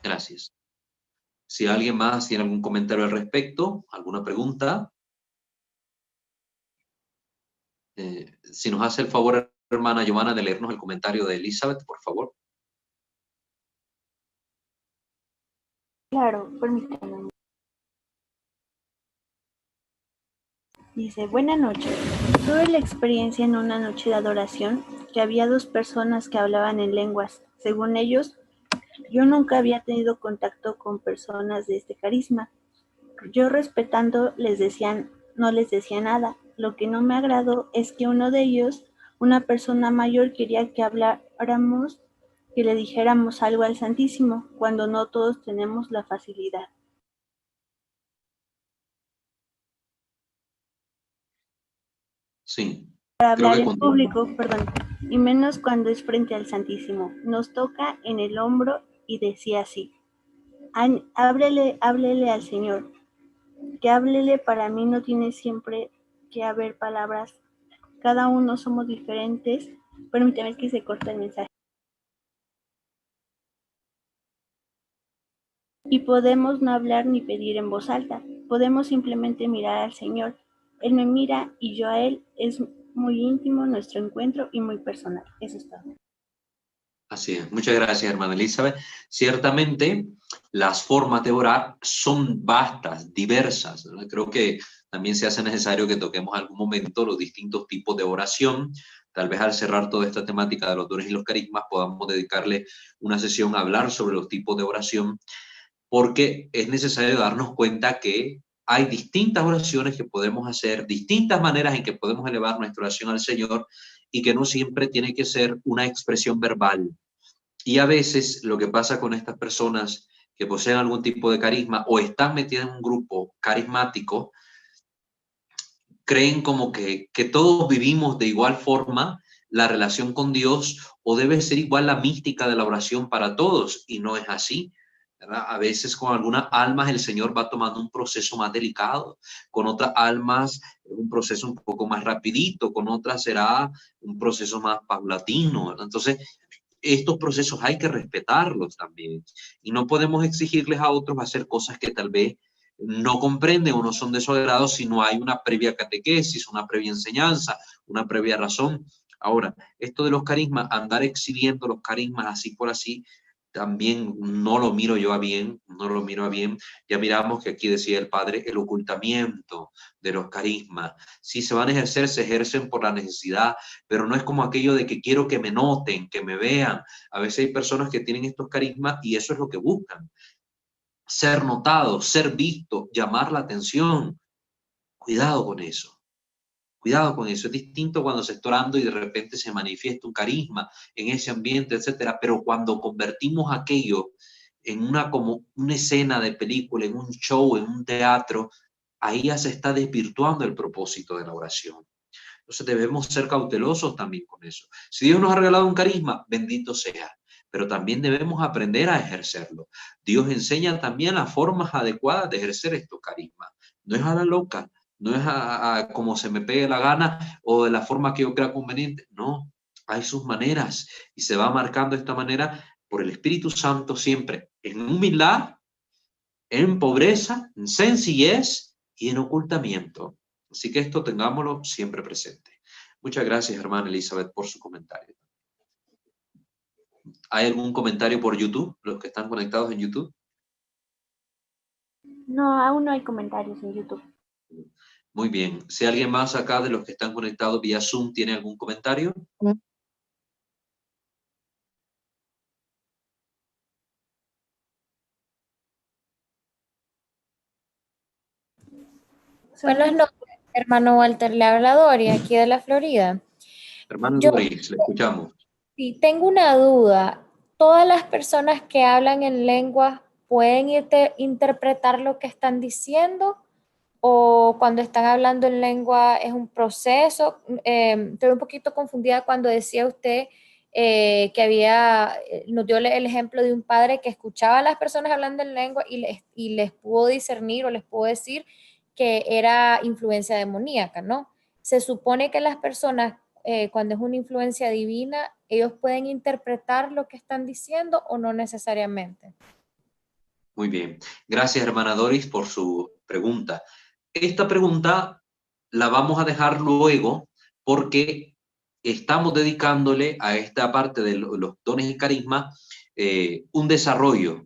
[SPEAKER 1] Gracias. Si alguien más tiene algún comentario al respecto, alguna pregunta, si nos hace el favor, hermana Giovanna, de leernos el comentario de Elizabeth, por favor.
[SPEAKER 2] Claro, permítame. Dice, buenas noches. Tuve la experiencia en una noche de adoración que había dos personas que hablaban en lenguas. Según ellos, yo nunca había tenido contacto con personas de este carisma. Yo respetando no les decía nada. Lo que no me agradó es que uno de ellos, una persona mayor, quería que habláramos, que le dijéramos algo al Santísimo, cuando no todos tenemos la facilidad
[SPEAKER 1] Sí,
[SPEAKER 2] para
[SPEAKER 1] creo
[SPEAKER 2] hablar
[SPEAKER 1] que
[SPEAKER 2] en
[SPEAKER 1] cuando...
[SPEAKER 2] público, perdón, y menos cuando es frente al Santísimo. Nos toca en el hombro y decía así, háblele al Señor, que háblele. Para mí no tiene siempre que haber palabras, cada uno somos diferentes. Permítame que se corte el mensaje. Y podemos no hablar ni pedir en voz alta, podemos simplemente mirar al Señor. Él me mira y yo a Él. Es muy íntimo nuestro encuentro y muy personal. Eso es todo.
[SPEAKER 1] Así es. Muchas gracias, hermana Elizabeth. Ciertamente, las formas de orar son vastas, diversas, ¿verdad? Creo que también se hace necesario que toquemos algún momento los distintos tipos de oración. Tal vez al cerrar toda esta temática de los dones y los carismas podamos dedicarle una sesión a hablar sobre los tipos de oración, porque es necesario darnos cuenta que hay distintas oraciones que podemos hacer, distintas maneras en que podemos elevar nuestra oración al Señor, y que no siempre tiene que ser una expresión verbal. Y a veces lo que pasa con estas personas que poseen algún tipo de carisma o están metidas en un grupo carismático, creen como que todos vivimos de igual forma la relación con Dios, o debe ser igual la mística de la oración para todos, y no es así, ¿verdad? A veces con algunas almas el Señor va tomando un proceso más delicado, con otras almas un proceso un poco más rapidito, con otras será un proceso más paulatino, ¿verdad? Entonces, estos procesos hay que respetarlos también, y no podemos exigirles a otros hacer cosas que tal vez no comprenden o no son de su agrado si no hay una previa catequesis, una previa enseñanza, una previa razón. Ahora, esto de los carismas, andar exhibiendo los carismas así por así, también no lo miro yo a bien, no lo miro a bien. Ya miramos que aquí decía el padre, el ocultamiento de los carismas. Si se van a ejercer, se ejercen por la necesidad, pero no es como aquello de que quiero que me noten, que me vean. A veces hay personas que tienen estos carismas y eso es lo que buscan: ser notado, ser visto, llamar la atención. Cuidado con eso. Cuidado con eso. Es distinto cuando se está orando y de repente se manifiesta un carisma en ese ambiente, etcétera. Pero cuando convertimos aquello en como una escena de película, en un show, en un teatro, ahí ya se está desvirtuando el propósito de la oración. Entonces debemos ser cautelosos también con eso. Si Dios nos ha regalado un carisma, bendito sea, pero también debemos aprender a ejercerlo. Dios enseña también las formas adecuadas de ejercer estos carismas. No es a la loca, no es a como se me pegue la gana o de la forma que yo crea conveniente. No, hay sus maneras, y se va marcando esta manera por el Espíritu Santo siempre, en humildad, en pobreza, en sencillez y en ocultamiento. Así que esto tengámoslo siempre presente. Muchas gracias, hermana Elizabeth, por su comentario. ¿Hay algún comentario por YouTube? Los que están conectados en YouTube.
[SPEAKER 2] No, aún no hay comentarios en YouTube.
[SPEAKER 1] Muy bien. Si alguien más acá de los que están conectados vía Zoom tiene algún comentario.
[SPEAKER 4] Buenas noches, hermano Walter. Le habla Dori, aquí de la Florida.
[SPEAKER 1] Hermano
[SPEAKER 4] Yo,
[SPEAKER 1] Doris, le escuchamos.
[SPEAKER 4] Sí, tengo una duda. ¿Todas las personas que hablan en lenguas pueden interpretar lo que están diciendo? ¿O cuando están hablando en lengua es un proceso? Estoy un poquito confundida cuando decía usted nos dio el ejemplo de un padre que escuchaba a las personas hablando en lengua y les pudo discernir o les pudo decir que era influencia demoníaca, ¿no? Se supone que las personas, cuando es una influencia divina, ellos pueden interpretar lo que están diciendo o no necesariamente.
[SPEAKER 1] Muy bien. Gracias, hermana Doris, por su pregunta. Esta pregunta la vamos a dejar luego porque estamos dedicándole a esta parte de los dones y carismas un desarrollo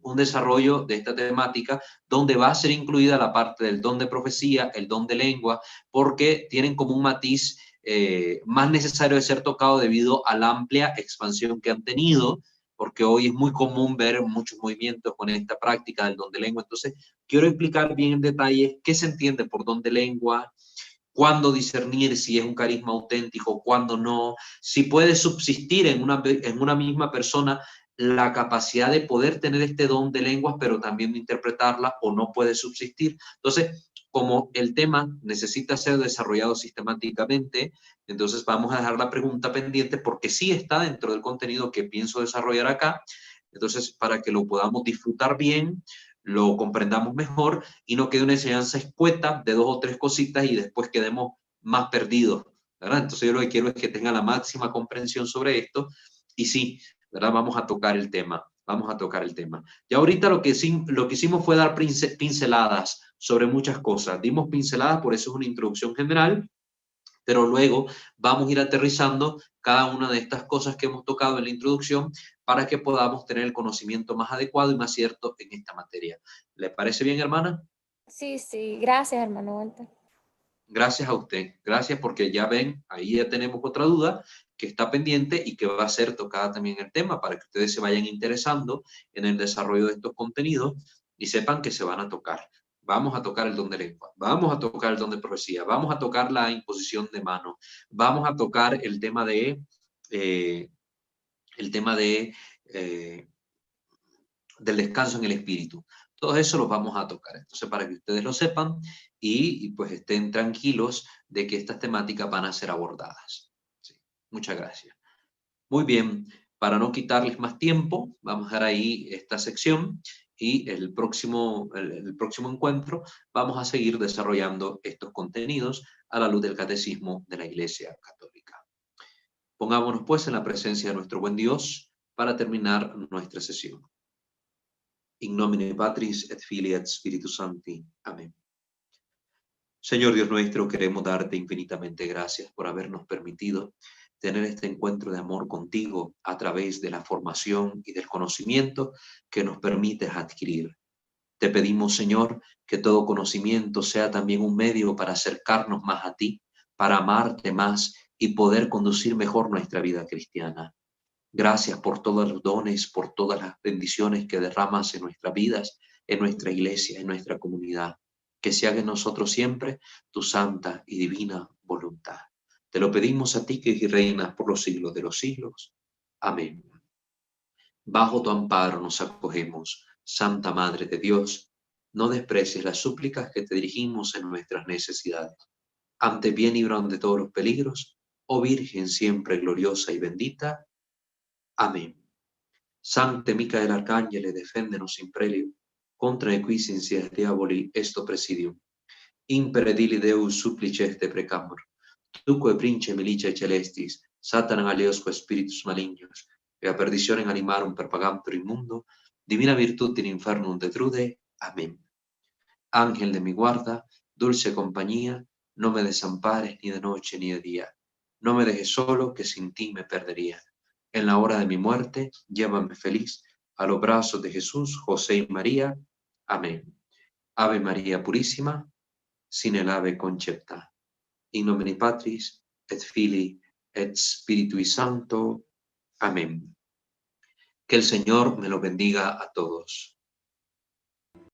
[SPEAKER 1] de esta temática donde va a ser incluida la parte del don de profecía, el don de lengua, porque tienen como un matiz más necesario de ser tocado debido a la amplia expansión que han tenido, porque hoy es muy común ver muchos movimientos con esta práctica del don de lengua. Entonces, quiero explicar bien en detalle qué se entiende por don de lengua, cuándo discernir si es un carisma auténtico, cuándo no, si puede subsistir en una misma persona la capacidad de poder tener este don de lenguas, pero también de interpretarla, o no puede subsistir. Entonces, como el tema necesita ser desarrollado sistemáticamente, entonces vamos a dejar la pregunta pendiente porque sí está dentro del contenido que pienso desarrollar acá. Entonces, para que lo podamos disfrutar bien, lo comprendamos mejor y no quede una enseñanza escueta de 2 o 3 cositas y después quedemos más perdidos, ¿verdad? Entonces yo lo que quiero es que tenga la máxima comprensión sobre esto y sí, ¿verdad? Vamos a tocar el tema. Ya ahorita lo que hicimos fue dar pinceladas sobre muchas cosas. Dimos pinceladas, por eso es una introducción general, pero luego vamos a ir aterrizando cada una de estas cosas que hemos tocado en la introducción para que podamos tener el conocimiento más adecuado y más cierto en esta materia. ¿Le parece bien, hermana?
[SPEAKER 4] Sí, sí, gracias, hermano Walter.
[SPEAKER 1] Gracias a usted. Gracias porque ya ven, ahí ya tenemos otra duda que está pendiente y que va a ser tocada también el tema para que ustedes se vayan interesando en el desarrollo de estos contenidos y sepan que se van a tocar. Vamos a tocar el don de lengua, vamos a tocar el don de profecía, vamos a tocar la imposición de mano, vamos a tocar eh, el tema del descanso en el espíritu. Todo eso lo vamos a tocar. Entonces, para que ustedes lo sepan y pues estén tranquilos de que estas temáticas van a ser abordadas. Sí. Muchas gracias. Muy bien, para no quitarles más tiempo, vamos a dejar ahí esta sección y el próximo encuentro vamos a seguir desarrollando estos contenidos a la luz del catecismo de la Iglesia Católica. Pongámonos pues en la presencia de nuestro buen Dios para terminar nuestra sesión. In nomine Patris et Filii et Spiritus Sancti. Amén. Señor Dios nuestro, queremos darte infinitamente gracias por habernos permitido tener este encuentro de amor contigo a través de la formación y del conocimiento que nos permites adquirir. Te pedimos, Señor, que todo conocimiento sea también un medio para acercarnos más a ti, para amarte más y poder conducir mejor nuestra vida cristiana. Gracias por todos los dones, por todas las bendiciones que derramas en nuestras vidas, en nuestra iglesia, en nuestra comunidad. Que se haga en nosotros siempre tu santa y divina voluntad. Te lo pedimos a ti que reinas por los siglos de los siglos. Amén. Bajo tu amparo nos acogemos, Santa Madre de Dios. No desprecies las súplicas que te dirigimos en nuestras necesidades. Ante bien y de todos los peligros, oh Virgen siempre gloriosa y bendita. Amén. Sancte Micael Arcangele, defendenos in prelio, contra equisincies diaboli esto presidium. Impere dili Deus supplices te precamur. Tuque prince milice celestis, Satanan aleosque spiritus malignos, e a perditionem animarum perpagantur in mundo, divina virtut in infernum detrude. Amén. Ángel de mi guarda, dulce compañía, no me desampares ni de noche ni de día. No me dejes solo, que sin ti me perdería. En la hora de mi muerte, llévame feliz a los brazos de Jesús, José y María. Amén. Ave María Purísima, sin el ave concepta. In nomine Patris, et Filii, et Spiritui Sancto. Amén. Que el Señor me lo bendiga a todos.